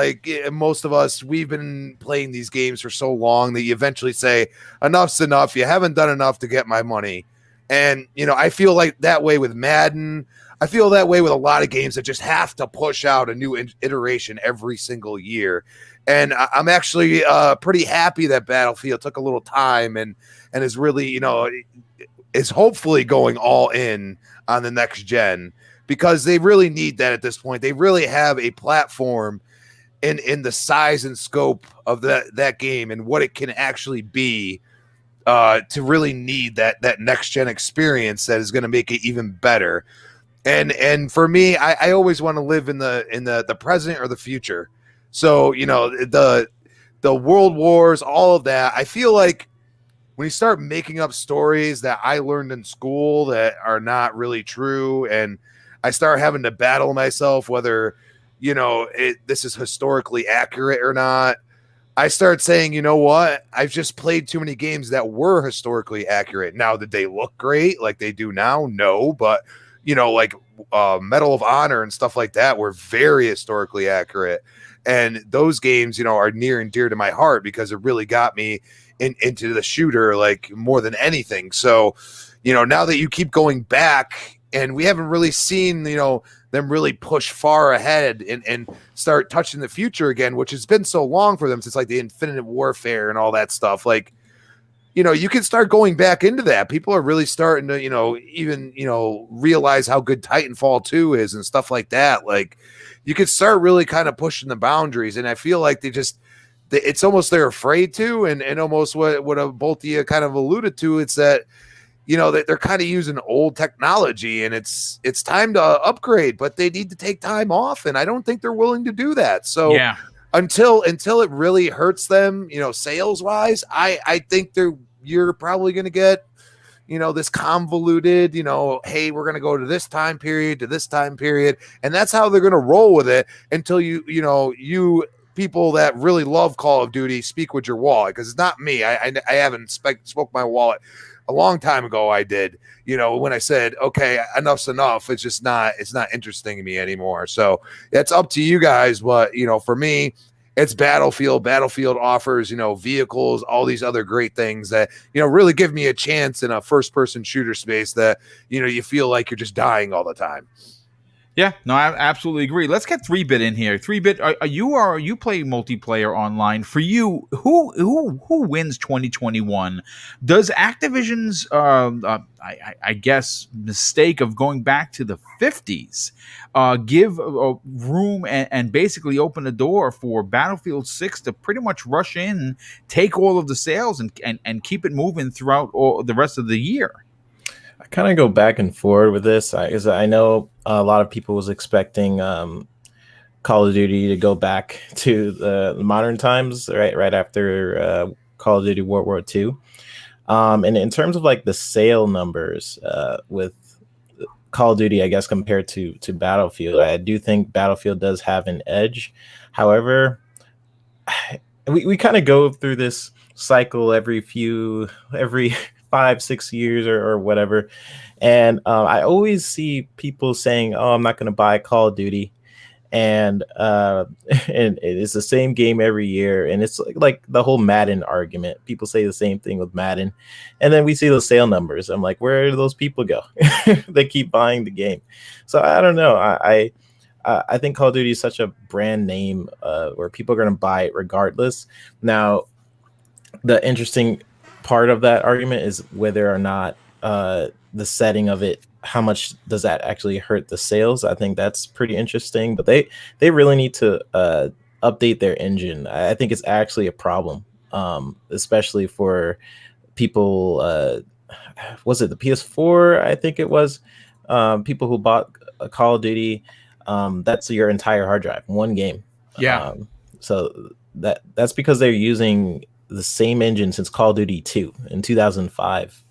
H: most of us, we've been playing these games for so long that you eventually say, enough's enough. You haven't done enough to get my money. And, I feel like that way with Madden. I feel that way with a lot of games that just have to push out a new iteration every single year. And I'm actually pretty happy that Battlefield took a little time and is really, is hopefully going all in on the next gen, because they really need that at this point. They really have a platform in the size and scope of that game and what it can actually be to really need that next gen experience that is going to make it even better. And for me, I always want to live in the present or the future. So, the world wars, all of that, I feel like when you start making up stories that I learned in school that are not really true, and I start having to battle myself whether this is historically accurate or not. I start saying, you know what? I've just played too many games that were historically accurate. Now, did they look great like they do now? No, but like Medal of Honor and stuff like that were very historically accurate. And those games, are near and dear to my heart because it really got me into the shooter, like more than anything. So, now that you keep going back and we haven't really seen, them really push far ahead and start touching the future again, which has been so long for them since like the Infinite Warfare and all that stuff. Like, you can start going back into that. People are really starting to, even, realize how good Titanfall 2 is and stuff like that. Like, you could start really kind of pushing the boundaries. And I feel like it's almost they're afraid to, and almost what both of you kind of alluded to, it's that, that they're kind of using old technology and it's time to upgrade, but they need to take time off. And I don't think they're willing to do that. So
A: Yeah.
H: until it really hurts them, sales wise, I think you're probably going to get, this convoluted, hey, we're going to go to this time period, and that's how they're going to roll with it until you people that really love Call of Duty speak with your wallet, because it's not me. I haven't spoke my wallet. A long time ago, I did, when I said, okay, enough's enough. It's not interesting to me anymore. So it's up to you guys. But, for me, it's Battlefield. Battlefield offers, vehicles, all these other great things that, really give me a chance in a first person shooter space that, you feel like you're just dying all the time.
A: Yeah, no, I absolutely agree. Let's get 3-Bit in here. 3-Bit, you play multiplayer online. For you, who wins 2021? Does Activision's I guess mistake of going back to the 50s give room and basically open the door for Battlefield 6 to pretty much rush in, take all of the sales and keep it moving throughout all the rest of the year?
C: I kind of go back and forward with this because I know a lot of people was expecting Call of Duty to go back to the modern times, right after Call of Duty World War II. And in terms of like the sale numbers with Call of Duty, I guess compared to Battlefield, I do think Battlefield does have an edge. However, we kind of go through this cycle every 5-6 years or whatever, and I always see people saying, "Oh, I'm not going to buy Call of Duty," and it's the same game every year, and it's like the whole Madden argument. People say the same thing with Madden, and then we see the sale numbers. I'm like, where do those people go? They keep buying the game, so I don't know. I think Call of Duty is such a brand name where people are going to buy it regardless. Now, the interesting part of that argument is whether or not the setting of it, how much does that actually hurt the sales? I think that's pretty interesting, but they really need to update their engine. I think it's actually a problem, especially for people. Was it the PS4? I think it was people who bought a Call of Duty. That's your entire hard drive, one game.
A: Yeah.
C: So that's because they're using the same engine since Call of Duty 2 in 2005,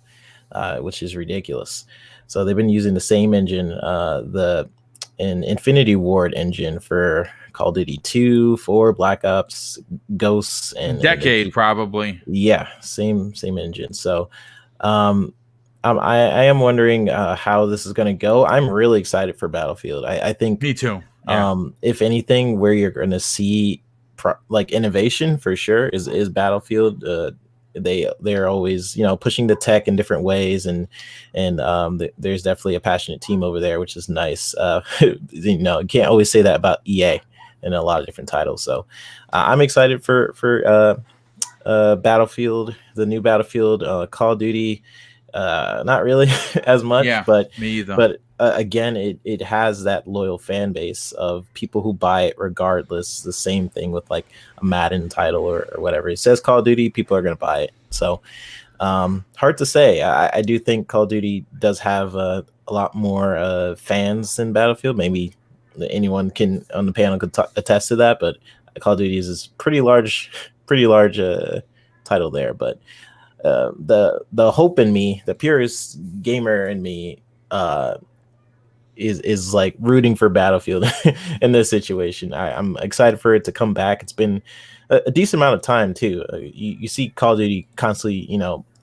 C: which is ridiculous. So they've been using the same engine, the Infinity Ward engine for Call of Duty 2, 4, Black Ops, Ghosts, and
A: Decade probably.
C: Yeah, same engine. So I am wondering how this is going to go. I'm really excited for Battlefield. I think
A: Me too. Yeah.
C: If anything, where you're going to see like innovation for sure is Battlefield. They're always pushing the tech in different ways, and there's definitely a passionate team over there, which is nice. You can't always say that about EA in a lot of different titles. So I'm excited for Battlefield, the new Battlefield. Call of Duty, not really as much.
A: Yeah,
C: but
A: me either.
C: But again, it has that loyal fan base of people who buy it regardless. The same thing with like a Madden title or whatever. It says Call of Duty, people are going to buy it. So hard to say. I do think Call of Duty does have a lot more fans than Battlefield. Maybe anyone can on the panel could attest to that. But Call of Duty is pretty large title there. But the hope in me, the purest gamer in me, is like rooting for Battlefield in this situation. I'm excited for it to come back. It's been a decent amount of time too. You see Call of Duty constantly,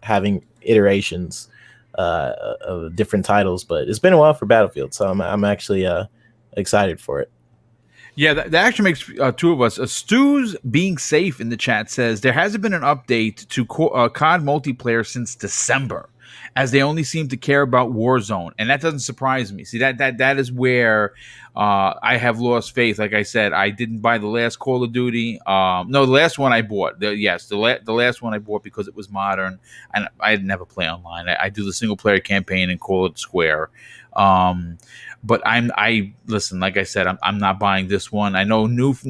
C: having iterations of different titles, but it's been a while for Battlefield, so I'm actually excited for it.
A: Yeah, that actually makes two of us. Stu's being safe in the chat says there hasn't been an update to COD multiplayer since December, as they only seem to care about Warzone, and that doesn't surprise me. See, that is where I have lost faith. Like I said, I didn't buy the last Call of Duty. No, the last one I bought. The last one I bought because it was modern, and I never play online. I do the single player campaign and call it square. But I listen, like I said, I'm not buying this one. I know Noof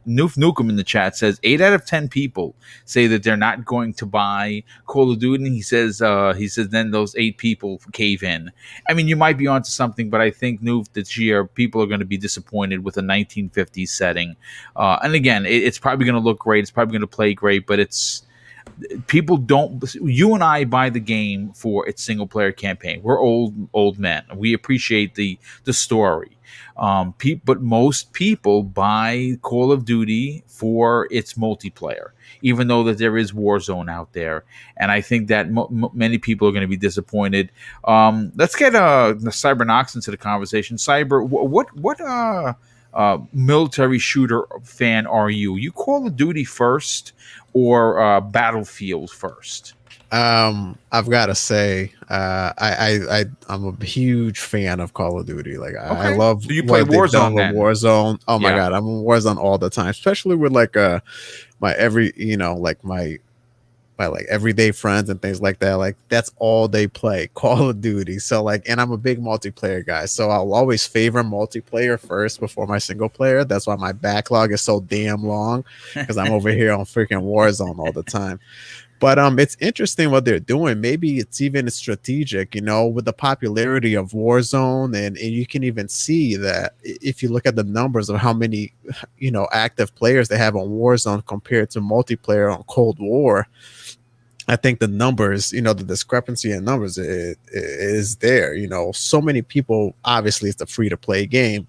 A: Nukem in the chat says 8 out of 10 people say that they're not going to buy Call of Duty. And he says then those 8 people cave in. I mean, you might be onto something, but I think Noof this year people are going to be disappointed with a 1950s setting. And again, it's probably going to look great. It's probably going to play great, but people don't. You and I buy the game for its single player campaign. We're old men. We appreciate the story. But most people buy Call of Duty for its multiplayer, even though that there is Warzone out there. And I think that many people are going to be disappointed. Let's get Cybernox into the conversation. Cyber, what military shooter fan are you? You Call of Duty first or Battlefield first?
D: I've got to say, I'm a huge fan of Call of Duty. Like, I love.
A: So you play
D: what they've done
A: Warzone
D: with
A: then?
D: Warzone. Oh my god, I'm in Warzone all the time, especially with like my like everyday friends and things like that. Like, that's all they play, Call of Duty. So like, and I'm a big multiplayer guy, so I'll always favor multiplayer first before my single player. That's why my backlog is so damn long, because I'm over here on freaking Warzone all the time. But it's interesting what they're doing. Maybe it's even strategic, with the popularity of Warzone, and you can even see that if you look at the numbers of how many, active players they have on Warzone compared to multiplayer on Cold War. I think the numbers, the discrepancy in numbers is there. So many people. Obviously, it's a free to play game,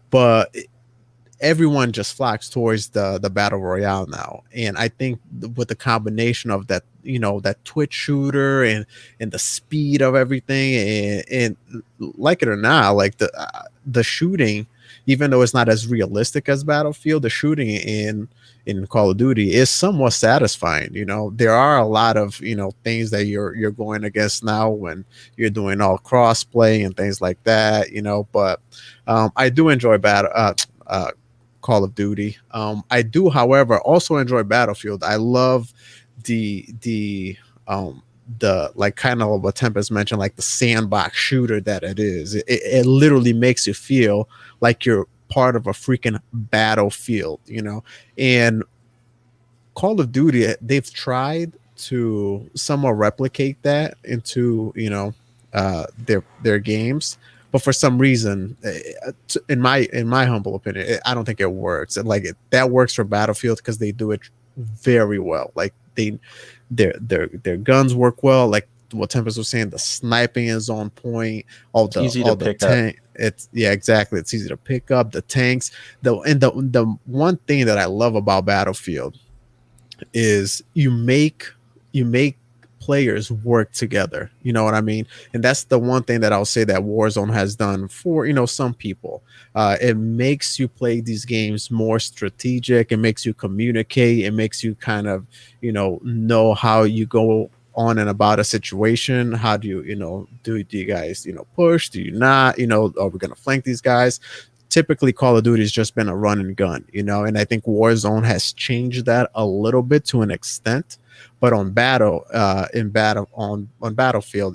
D: but everyone just flocks towards the battle royale now. And I think with the combination of that, that Twitch shooter and the speed of everything, and like it or not, like the shooting, even though it's not as realistic as Battlefield, the shooting in Call of Duty is somewhat satisfying. There are a lot of things that you're going against now when you're doing all crossplay and things like that. But I do enjoy Call of Duty. I do, however, also enjoy Battlefield. I love the like kind of what Tempest mentioned, like the sandbox shooter that it is. It literally makes you feel like you're part of a freaking battlefield, and Call of Duty, they've tried to somewhat replicate that into their games, but for some reason, in my humble opinion, I don't think it works. And like that works for Battlefield because they do it very well. Like their guns work well. Like what Tempest was saying, the sniping is on point. All the
C: easy to pick up.
D: It's exactly. It's easy to pick up. The tanks. The one thing that I love about Battlefield is you make players work together. You know what I mean? And that's the one thing that I'll say that Warzone has done for some people. It makes you play these games more strategic. It makes you communicate. It makes you kind of know how you go on and about a situation. How do you do you guys push? Do you not? Are we gonna flank these guys? Typically, Call of Duty has just been a run and gun, and I think Warzone has changed that a little bit to an extent. But on Battlefield,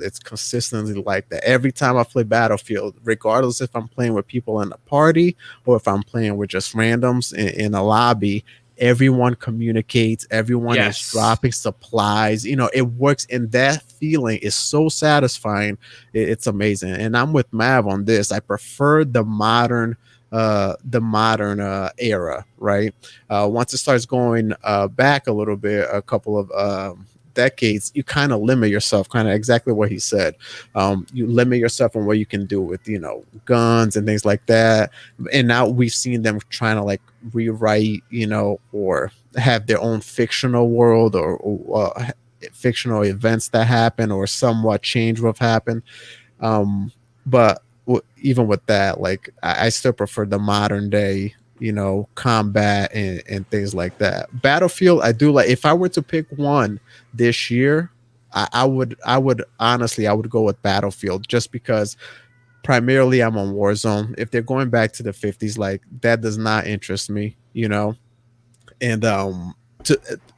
D: it's consistently like that. Every time I play Battlefield, regardless if I'm playing with people in a party or if I'm playing with just randoms in a lobby, everyone communicates. Everyone is dropping supplies. It works, and that feeling is so satisfying. It's amazing. And I'm with Mav on this. I prefer the modern era, right? Once it starts going back a little bit, a couple of decades, you kind of limit yourself, kind of exactly what he said. You limit yourself on what you can do with, guns and things like that. And now we've seen them trying to like rewrite, or have their own fictional world, or fictional events that happen or somewhat change what happened. But even with that, like I still prefer the modern day, combat and things like that. Battlefield, I do like. If I were to pick one this year, I would honestly, I would go with Battlefield, just because primarily I'm on Warzone. If they're going back to the 50s, like that does not interest me, and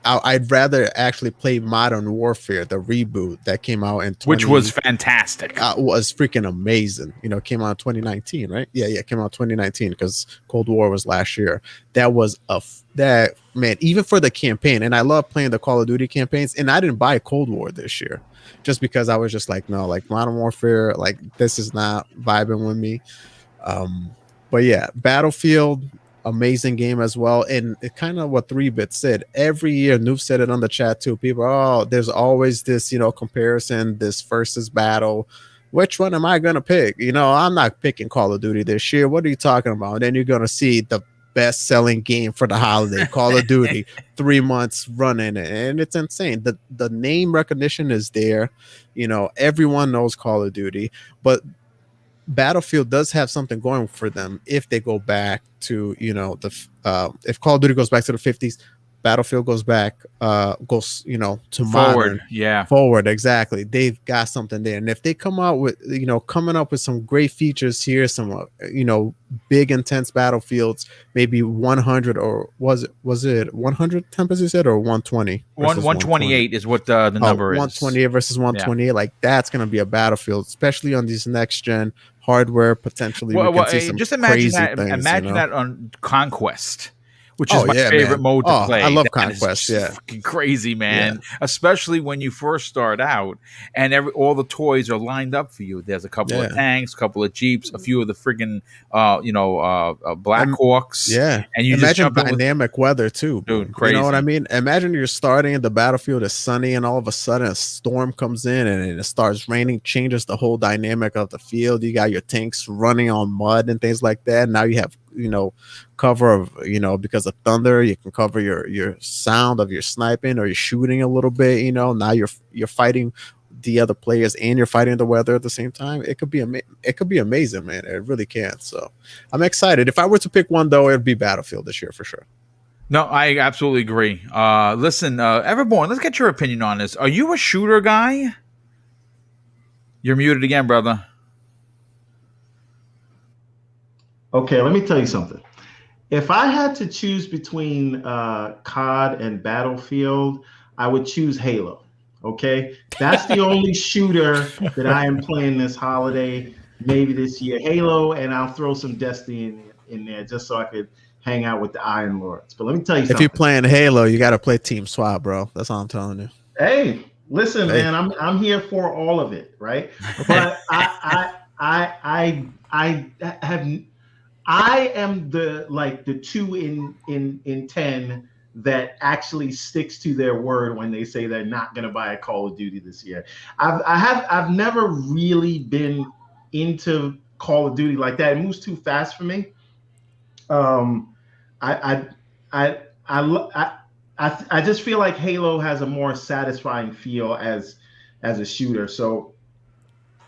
D: I'd rather actually play Modern Warfare, the reboot that came out in
A: which was fantastic.
D: Was freaking amazing. Came out in 2019, right? Yeah, it came out 2019 because Cold War was last year. That was that man, even for the campaign, and I love playing the Call of Duty campaigns, and I didn't buy Cold War this year just because I was just like, no, like Modern Warfare, like this is not vibing with me. But yeah, Battlefield, amazing game as well. And it kind of what 3-Bit said every year. Noob said it on the chat too. People, there's always this, comparison, this versus battle. Which one am I gonna pick? I'm not picking Call of Duty this year. What are you talking about? And then you're gonna see the best-selling game for the holiday, Call of Duty, 3 months running, and it's insane. The name recognition is there. Everyone knows Call of Duty, but Battlefield does have something going for them if they go back to if Call of Duty goes back to the 50s, Battlefield goes back goes to
A: Forward.
D: modern, forward, exactly. They've got something there, and if they come out with coming up with some great features here, some big intense battlefields, maybe 100, or was it 100 temperatures you said, or 120?
A: 128 is what the number is.
D: 128 versus 128, like that's going to be a battlefield, especially on these next gen hardware. Potentially, we can see some
A: just imagine
D: crazy
A: that.
D: things,
A: Imagine that on Conquest, which is my favorite mode to play.
D: I love
A: That
D: Conquest.
A: is
D: Yeah,
A: fucking crazy, man. Especially when you first start out and all the toys are lined up for you. There's a couple of tanks, a couple of jeeps, a few of the friggin' Black Hawks.
D: Yeah,
A: and you
D: imagine
A: just jump
D: dynamic weather too,
A: dude. Crazy.
D: You know what I mean? Imagine you're starting, the battlefield is sunny, and all of a sudden a storm comes in and it starts raining, changes the whole dynamic of the field. You got your tanks running on mud and things like that. Now you have cover of because of thunder, you can cover your sound of your sniping or you're shooting a little bit. Now you're fighting the other players and you're fighting the weather at the same time. It could be amazing, man. It really can. So I'm excited. If I were to pick one though, it'd be Battlefield this year for sure.
A: No, I absolutely agree. Listen, Everborn, let's get your opinion on this. Are you a shooter guy? You're muted again, brother.
B: Okay, let me tell you something. If I had to choose between COD and Battlefield, I would choose Halo. Okay, that's the only shooter that I am playing this holiday, maybe this year. Halo, and I'll throw some Destiny in there just so I could hang out with the Iron Lords. But let me tell you something.
D: If you're playing Halo, you got to play Team SWAT, bro. That's all I'm telling you.
B: Hey, listen, man, I'm here for all of it, right? But I am the 2 in 10 that actually sticks to their word when they say they're not going to buy a Call of Duty this year. I've never really been into Call of Duty like that. It moves too fast for me. I just feel like Halo has a more satisfying feel as a shooter. So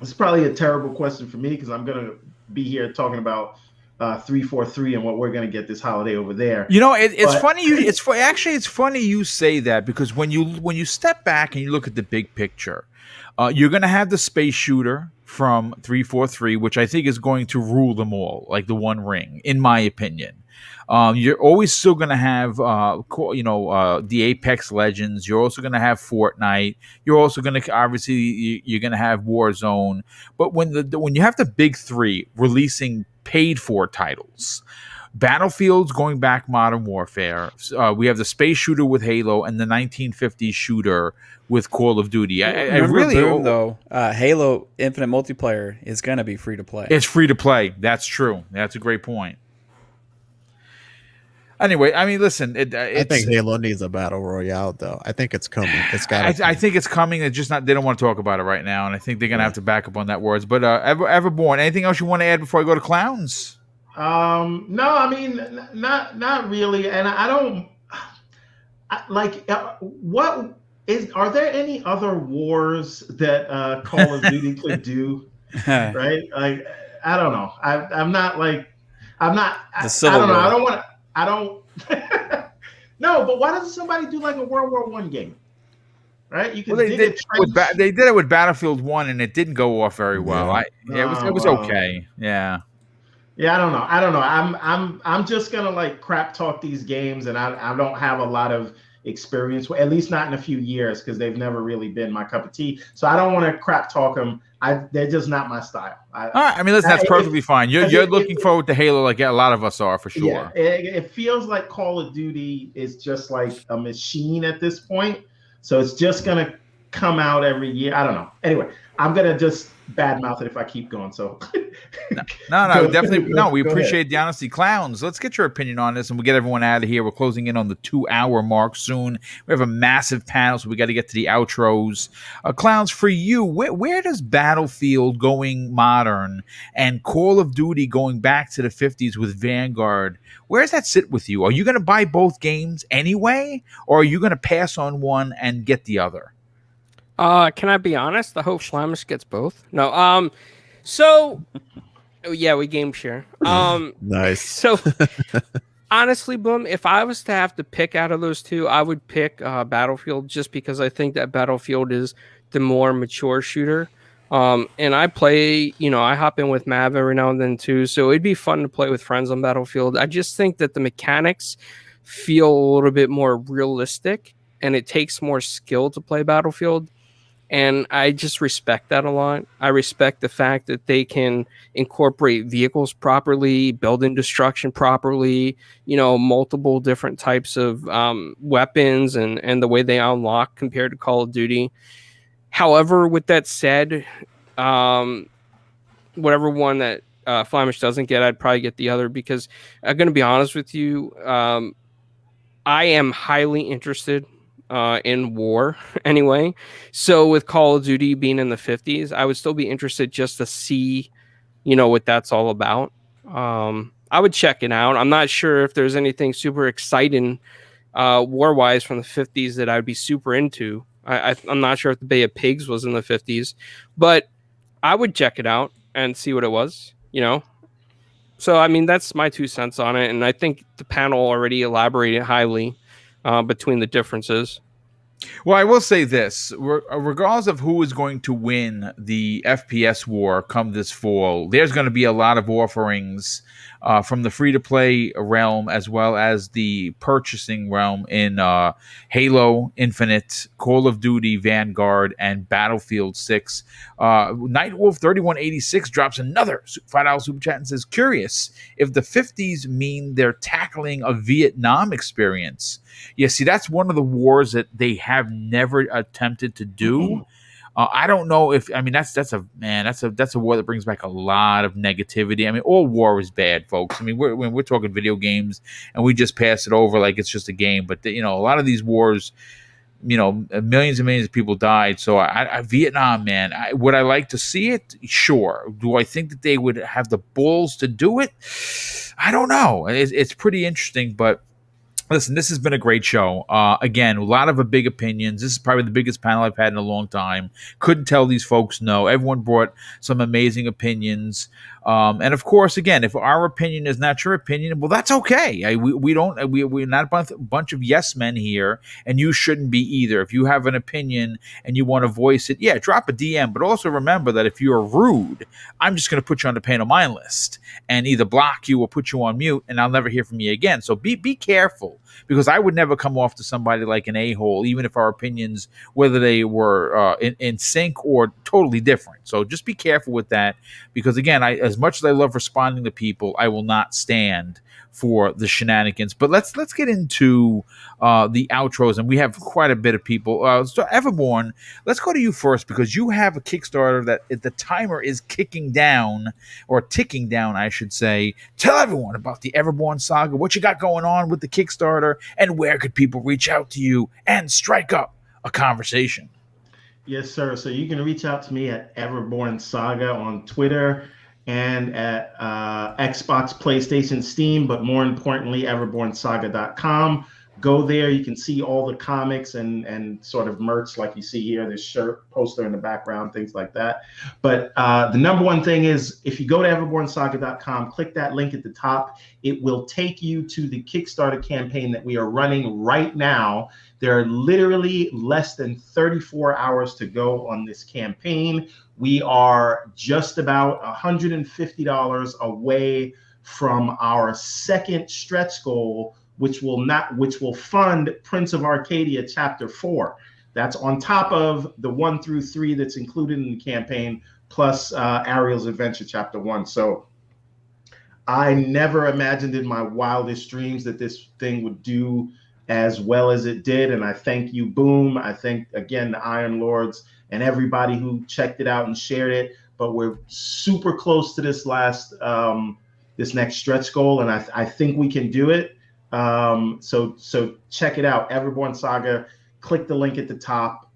B: it's probably a terrible question for me because I'm gonna be here talking about 343 and what we're gonna get this holiday over there.
A: It's funny. It's funny you say that, because when you step back and you look at the big picture, you're gonna have the space shooter from 343, which I think is going to rule them all, like the One Ring, in my opinion. You're always still going to have, the Apex Legends. You're also going to have Fortnite. You're also going to, obviously, you're going to have Warzone. But when you have the big three releasing paid-for titles, Battlefield's going back Modern Warfare. We have the space shooter with Halo and the 1950s shooter with Call of Duty.
E: Halo Infinite Multiplayer is going to be free to play.
A: It's free to play. That's true. That's a great point. Anyway, I mean, listen,
D: I
A: it's.
D: think Halo needs a battle royale, though. I think it's coming. It's got.
A: I think it's coming. It's just not. They don't want to talk about it right now, and I think they're gonna have to back up on that words. But Everborn, anything else you want to add before I go to clowns?
B: No, I mean, not really. And I don't what is. Are there any other wars that Call of Duty could do? Right? Like, I don't know. I'm not like. I'm not.
E: The Civil
B: I don't know.
E: War.
B: I don't want to. I don't. No, but why doesn't somebody do like a World War One game? Right? You can
A: Well,
B: dig a trench.
A: they did it with Battlefield 1, and it didn't go off very well.
D: Yeah.
A: It was
B: Well,
A: okay. Yeah.
B: Yeah, I don't know. I'm just gonna like crap talk these games, and I don't have a lot of experience, at least not in a few years, because they've never really been my cup of tea. So I don't want to crap talk them. They're just not my style.
A: All right. I mean, listen, that's perfectly fine. You're looking forward to Halo, like a lot of us are, for sure.
B: Yeah, it feels like Call of Duty is just like a machine at this point. So it's just gonna come out every year. I don't know. Anyway, I'm gonna just badmouth it if I keep going. So
A: No, definitely. No, we
B: Go
A: appreciate the honesty. Clowns, let's get your opinion on this, and we'll get everyone out of here. We're closing in on the 2-hour mark soon. We have a massive panel, so we got to get to the outros. Clowns, for you, where does Battlefield going modern and Call of Duty going back to the 50s with Vanguard, where does that sit with you? Are you going to buy both games anyway, or are you going to pass on one and get the other?
F: Can I be honest? I hope Flamish gets both. No. So, yeah, we game share.
D: Nice.
F: So, honestly, Boom, if I was to have to pick out of those two, I would pick Battlefield, just because I think that Battlefield is the more mature shooter. And I play, I hop in with Mav every now and then too. So it'd be fun to play with friends on Battlefield. I just think that the mechanics feel a little bit more realistic, and it takes more skill to play Battlefield. And I just respect that a lot. I respect the fact that they can incorporate vehicles properly, building destruction properly, multiple different types of weapons and the way they unlock compared to Call of Duty. However, with that said, whatever one that Flamish doesn't get, I'd probably get the other, because I'm going to be honest with you, I am highly interested in war anyway. So with Call of Duty being in the 50s, I would still be interested just to see, what that's all about. I would check it out. I'm not sure if there's anything super exciting war-wise from the 50s that I'd be super into. I'm not sure if the Bay of Pigs was in the 50s, but I would check it out and see what it was, So, I mean, that's my 2 cents on it. And I think the panel already elaborated highly between the differences.
A: Well, I will say this, regardless of who is going to win the FPS war come this fall, there's going to be a lot of offerings from the free-to-play realm as well as the purchasing realm in Halo Infinite, Call of Duty Vanguard, and Battlefield 6. Nightwolf 3186 drops another $5 super chat and says, curious if the 50s mean they're tackling a Vietnam experience. Yeah, see, that's one of the wars that they have never attempted to do. I don't know if that's a war that brings back a lot of negativity. I mean, all war is bad, folks. I mean, we're talking video games and we just pass it over like it's just a game. But a lot of these wars, millions and millions of people died. So Vietnam, man, would I like to see it? Sure. Do I think that they would have the balls to do it? I don't know. It's pretty interesting, but. Listen, this has been a great show. Again, a lot of big opinions. This is probably the biggest panel I've had in a long time. Couldn't tell these folks no. Everyone brought some amazing opinions. And of course, again, if our opinion is not your opinion, well, that's okay. We're not a bunch of yes men here, and you shouldn't be either. If you have an opinion and you want to voice it, yeah, drop a DM. But also remember that if you're rude, I'm just going to put you on the pain of mine list and either block you or put you on mute, and I'll never hear from you again. So be careful because I would never come off to somebody like an a-hole, even if our opinions, whether they were in sync or totally different. So just be careful with that, because again, as much as I love responding to people, I will not stand for the shenanigans. But let's get into the outros, and we have quite a bit of people. So Everborn, let's go to you first, because you have a Kickstarter that the timer is ticking down, I should say. Tell everyone about the Everborn saga, what you got going on with the Kickstarter, and where could people reach out to you and strike up a conversation.
B: Yes, sir. So you can reach out to me at Everborn Saga on Twitter and at Xbox, PlayStation, Steam, but more importantly, everbornsaga.com. Go there. You can see all the comics and sort of merch like you see here, this shirt, poster in the background, things like that. But the number one thing is, if you go to everbornsaga.com, click that link at the top, it will take you to the Kickstarter campaign that we are running right now. There are literally less than 34 hours to go on this campaign. We are just about $150 away from our second stretch goal, which will fund Prince of Arcadia Chapter 4. That's on top of the 1 through 3 that's included in the campaign, plus Ariel's Adventure Chapter 1. So I never imagined in my wildest dreams that this thing would do as well as it did. And I thank you, Boom. I thank, again, the Iron Lords and everybody who checked it out and shared it. But we're super close to this this next stretch goal, and I think we can do it. So check it out, Everborn Saga. Click the link at the top.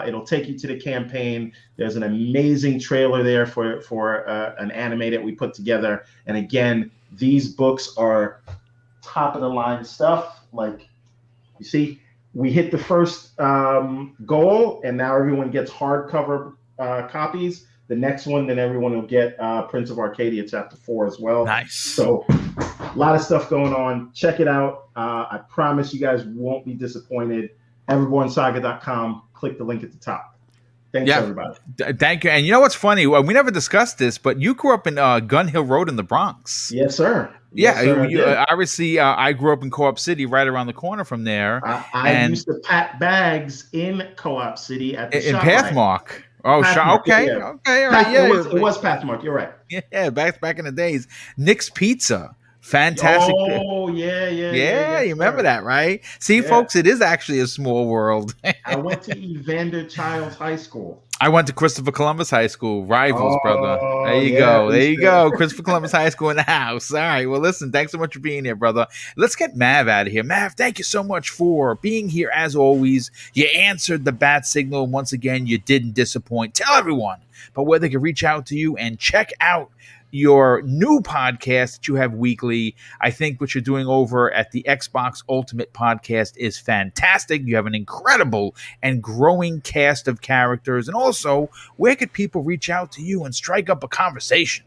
B: It'll take you to the campaign. There's an amazing trailer there for an anime that we put together. And again, these books are top of the line stuff. Like, you see, we hit the first goal, and now everyone gets hardcover copies. The next one, then everyone will get Prince of Arcadia Chapter 4 as well.
A: Nice.
B: So a lot of stuff going on. Check it out. I promise you guys won't be disappointed. Everbornsaga.com. Click the link at the top. Thanks, everybody.
A: Thank you. And you know what's funny? Well, we never discussed this, but you grew up in Gun Hill Road in the Bronx.
B: Yes, sir.
A: Yeah,
B: Yes, sir,
A: obviously, I grew up in Co-op City, right around the corner from there.
B: I used to pack bags in Co-op City at the
A: in
B: shop.
A: Pathmark. Oh,
B: Pathmark,
A: okay,
B: yeah.
A: okay, all right, yeah.
B: It was Pathmark. You're right.
A: Yeah, back in the days. Nick's Pizza, fantastic.
B: Oh, yeah.
A: You remember that, right? See, folks, it is actually a small world.
B: I went to Evander Childs High School.
A: I went to Christopher Columbus High School, rivals, brother. There you go. Christopher Columbus High School in the house. All right. Well, listen, thanks so much for being here, brother. Let's get Mav out of here. Mav, thank you so much for being here as always. You answered the bat signal. And once again, you didn't disappoint. Tell everyone about where they can reach out to you and check out your new podcast that you have weekly. I think what you're doing over at the Xbox Ultimate Podcast is fantastic. You have an incredible and growing cast of characters. And also, where could people reach out to you and strike up a conversation?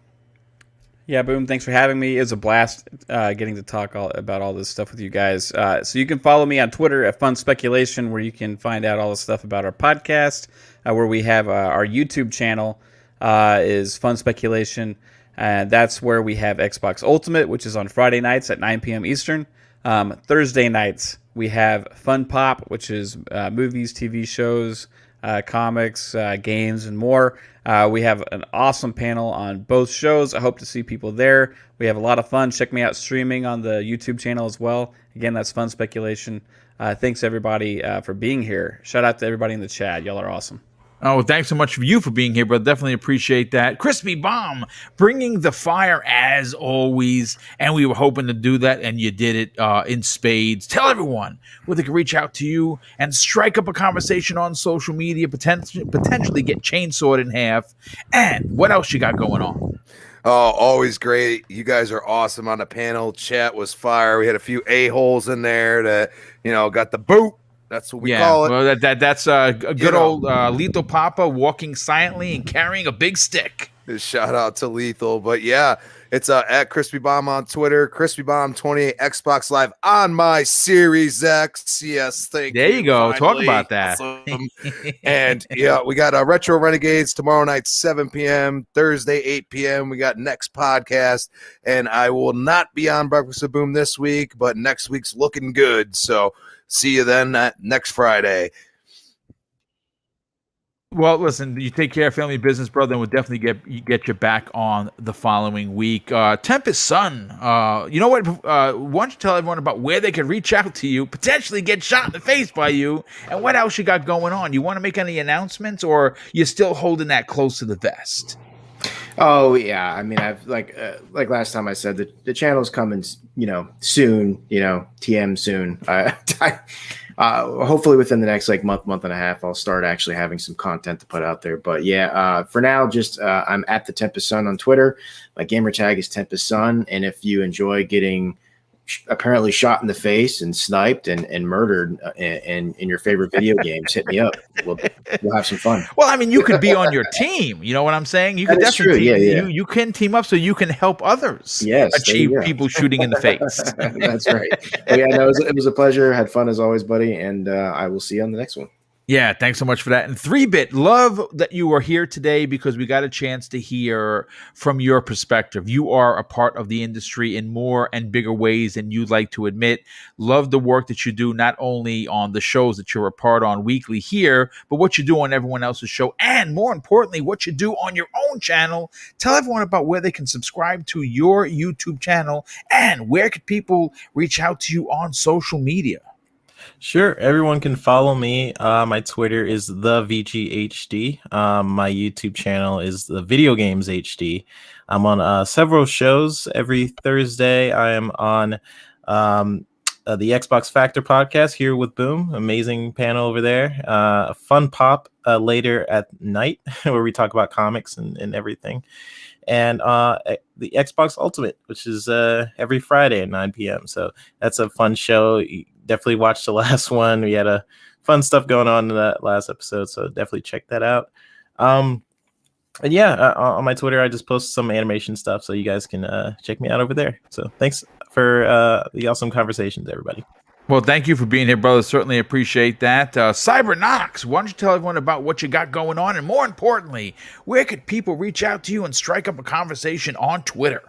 E: Yeah, Boom, thanks for having me. It was a blast getting to talk about all this stuff with you guys. So you can follow me on Twitter at Fun Speculation, where you can find out all the stuff about our podcast, where we have our YouTube channel is Fun Speculation. And that's where we have Xbox Ultimate, which is on Friday nights at 9 p.m. Eastern. Thursday nights, we have Fun Pop, which is movies, TV shows, comics, games, and more. We have an awesome panel on both shows. I hope to see people there. We have a lot of fun. Check me out streaming on the YouTube channel as well. Again, that's Fun Speculation. Thanks, everybody, for being here. Shout out to everybody in the chat. Y'all are awesome.
A: Oh, thanks so much for you for being here, brother. Definitely appreciate that. Crispy Bomb, bringing the fire as always. And we were hoping to do that, and you did it in spades. Tell everyone where they can reach out to you and strike up a conversation on social media, potentially get chainsawed in half. And what else you got going on?
H: Oh, always great. You guys are awesome on the panel. Chat was fire. We had a few a-holes in there that, got the boot. That's what we call it.
A: Well, that's a good old Lethal Papa walking silently and carrying a big stick.
H: Shout out to Lethal. But yeah, it's at Crispy Bomb on Twitter, Crispy Bomb 28 Xbox Live on my Series X. Yes, thank
A: There you go. Talk
H: finally.
A: about that.
H: Awesome. And yeah, we got Retro Renegades tomorrow night, 7 p.m., Thursday, 8 p.m. We got next podcast, and I will not be on Breakfast with Boom this week, but next week's looking good. So see you then next Friday.
A: Well, listen, you take care of family business, brother, and we'll definitely get you back on the following week. Tempest Sun, you know what? Why don't you tell everyone about where they can reach out to you, potentially get shot in the face by you, and what else you got going on? You want to make any announcements, or you're still holding that close to the vest?
G: Oh yeah, I mean, I've like last time I said that the channel's coming, soon, TM soon. Hopefully within the next month and a half, I'll start actually having some content to put out there. But yeah, for now, just I'm at the Tempest Sun on Twitter. My gamer tag is Tempest Sun, and if you enjoy getting apparently shot in the face and sniped and murdered in your favorite video games, hit me up. We'll have some fun.
A: Well, I mean, you could be on your team. You know what I'm saying? You could definitely you can team up so you can help others achieve people shooting in the face.
G: That's right. But yeah, no, it was a pleasure. Had fun as always, buddy. And I will see you on the next one.
A: Yeah, thanks so much for that. And 3-Bit, love that you are here today because we got a chance to hear from your perspective. You are a part of the industry in more and bigger ways than you'd like to admit. Love the work that you do, not only on the shows that you're a part on weekly here, but what you do on everyone else's show. And more importantly, what you do on your own channel. Tell everyone about where they can subscribe to your YouTube channel and where could people reach out to you on social media.
C: Sure. Everyone can follow me. My Twitter is the VGHD. My YouTube channel is the Video Games HD. I'm on several shows every Thursday. I am on the Xbox Factor podcast here with Boom. Amazing panel over there. Fun Pop later at night where we talk about comics and everything. And the Xbox Ultimate, which is every Friday at 9 p.m. So that's a fun show. You definitely watch the last one. We had a fun stuff going on in that last episode, so definitely check that out. And yeah, on my Twitter, I just post some animation stuff, so you guys can check me out over there. So thanks for the awesome conversations, everybody.
A: Well, thank you for being here, brother. Certainly appreciate that. Cybernox, why don't you tell everyone about what you got going on? And more importantly, where could people reach out to you and strike up a conversation on Twitter?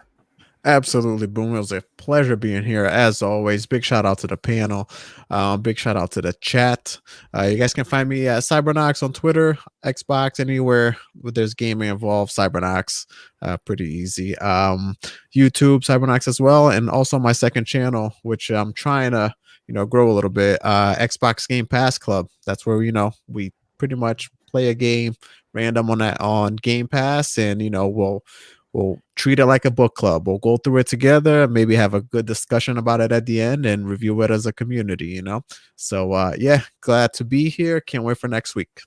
D: Absolutely, Boom. It was a pleasure being here as always. Big shout out to the panel. Big shout out to the chat. You guys can find me at Cybernox on Twitter, Xbox, anywhere where there's gaming involved. Cybernox, pretty easy. YouTube, Cybernox as well, and also my second channel, which I'm trying to grow a little bit. Xbox Game Pass Club. That's where we pretty much play a game random on Game Pass, and we'll treat it like a book club. We'll go through it together, maybe have a good discussion about it at the end and review it as a community, So, yeah, glad to be here. Can't wait for next week.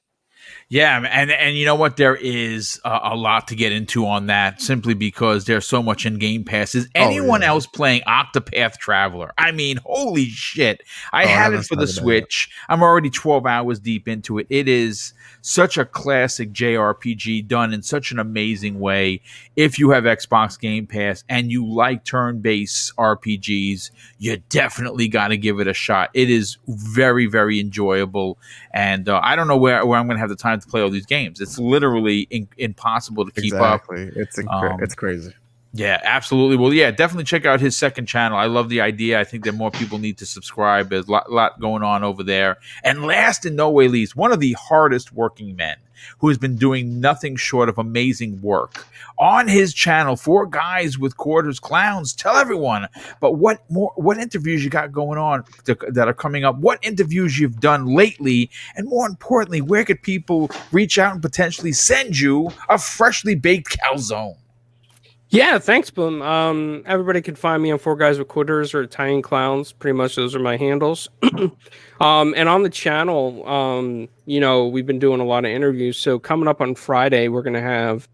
A: Yeah, and you know what? There is a lot to get into on that simply because there's so much in Game Pass. Is anyone else playing Octopath Traveler? I mean, holy shit. I had it for the Switch. I'm already 12 hours deep into it. It is such a classic JRPG done in such an amazing way. If you have Xbox Game Pass and you like turn-based RPGs, you definitely got to give it a shot. It is very, very enjoyable. And I don't know where I'm going to have the time to play all these games. It's literally impossible to keep up.
D: It's crazy.
A: Yeah, absolutely. Well, yeah, definitely check out his second channel. I love the idea. I think that more people need to subscribe. There's a lot going on over there. And last and no way least, one of the hardest working men who has been doing nothing short of amazing work on his channel, 4 Guys with Quarters Clowns. Tell everyone about what interviews you got going on that are coming up, what interviews you've done lately, and more importantly, where could people reach out and potentially send you a freshly baked calzone?
F: Yeah, thanks, Boom. Everybody can find me on 4 Guys with Quarters or Italian Clowns. Pretty much those are my handles. And on the channel, we've been doing a lot of interviews. So coming up on Friday, we're going to have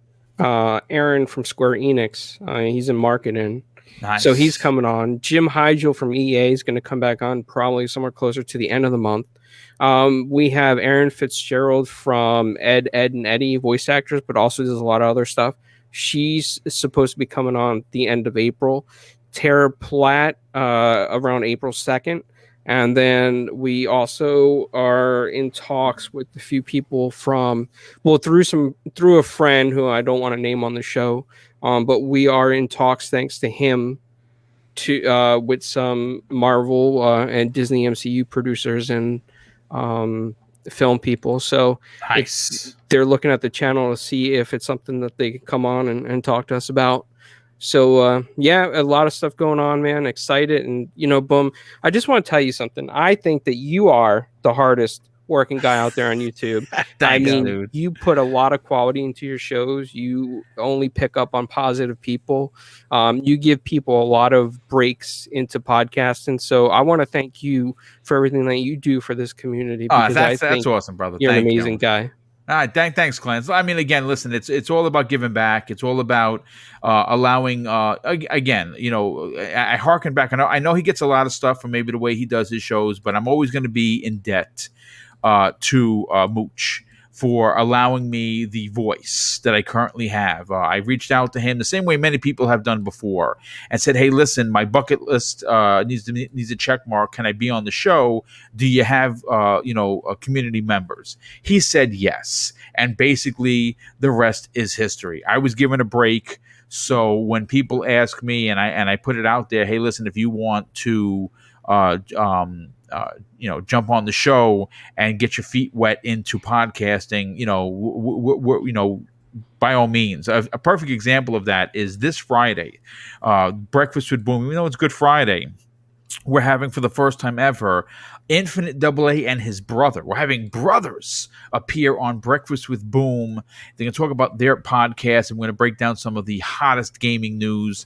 F: Aaron from Square Enix. He's in marketing. Nice. So he's coming on. Jim Hygel from EA is going to come back on probably somewhere closer to the end of the month. We have Aaron Fitzgerald from Ed, and Eddie, voice actors, but also does a lot of other stuff. She's supposed to be coming on the end of April. Tara Platt around April 2nd. And then we also are in talks with a few people through a friend who I don't want to name on the show. But we are in talks, thanks to him, with some Marvel and Disney MCU producers and film people. So
A: Nice.
F: they're looking at the channel to see if it's something that they can come on and talk to us about. So yeah, a lot of stuff going on, man. Excited. And Boom, I just want to tell you something. I think that you are the hardest working guy out there on YouTube.
A: Thanks, dude.
F: You put a lot of quality into your shows. You only pick up on positive people. You give people a lot of breaks into podcasting. So I want to thank you for everything that you do for this community, because
A: That's awesome, brother.
F: You're
A: Thank
F: an amazing
A: you.
F: guy.
A: All right, thanks, Clarence. I mean, again, listen, it's all about giving back. It's all about allowing. Again, I harken back. I know he gets a lot of stuff from maybe the way he does his shows, but I'm always going to be in debt to Mooch for allowing me the voice that I currently have. I reached out to him the same way many people have done before and said, "Hey, listen, my bucket list needs a check mark. Can I be on the show? Do you have community members?" He said yes, and basically the rest is history. I was given a break, so when people ask me and I put it out there, "Hey, listen, if you want to jump on the show and get your feet wet into podcasting, by all means." A perfect example of that is this Friday, Breakfast with Boom. It's Good Friday. We're having, for the first time ever, Infinite AA and his brother. We're having brothers appear on Breakfast with Boom. They're going to talk about their podcast, and we're going to break down some of the hottest gaming news.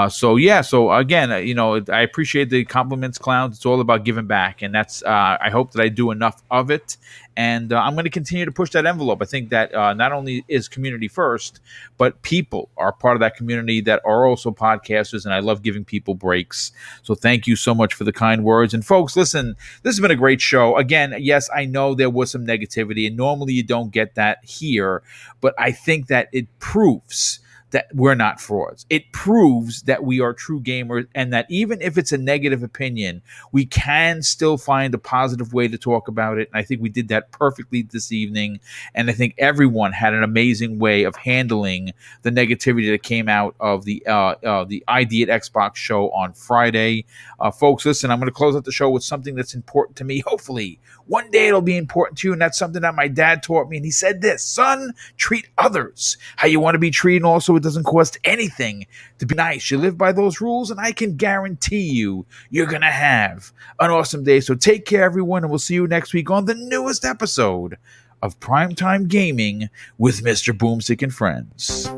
A: So again, I appreciate the compliments, clowns. It's all about giving back, and that's I hope that I do enough of it. And I'm going to continue to push that envelope. I think that not only is community first, but people are part of that community that are also podcasters, and I love giving people breaks. So thank you so much for the kind words. And folks, listen, this has been a great show. Again, yes, I know there was some negativity, and normally you don't get that here, but I think that it proves that we're not frauds. It proves that we are true gamers, and that even if it's a negative opinion, we can still find a positive way to talk about it. And I think we did that perfectly this evening. And I think everyone had an amazing way of handling the negativity that came out of the ID at Xbox show on Friday. Folks, listen, I'm going to close out the show with something that's important to me. Hopefully, one day it'll be important to you. And that's something that my dad taught me. And he said this: "Son, treat others how you want to be treated. And also, it doesn't cost anything to be nice. You live by those rules, and I can guarantee you're going to have an awesome day." So take care, everyone, and we'll see you next week on the newest episode of Primetime Gaming with Mr. Boomstick and Friends.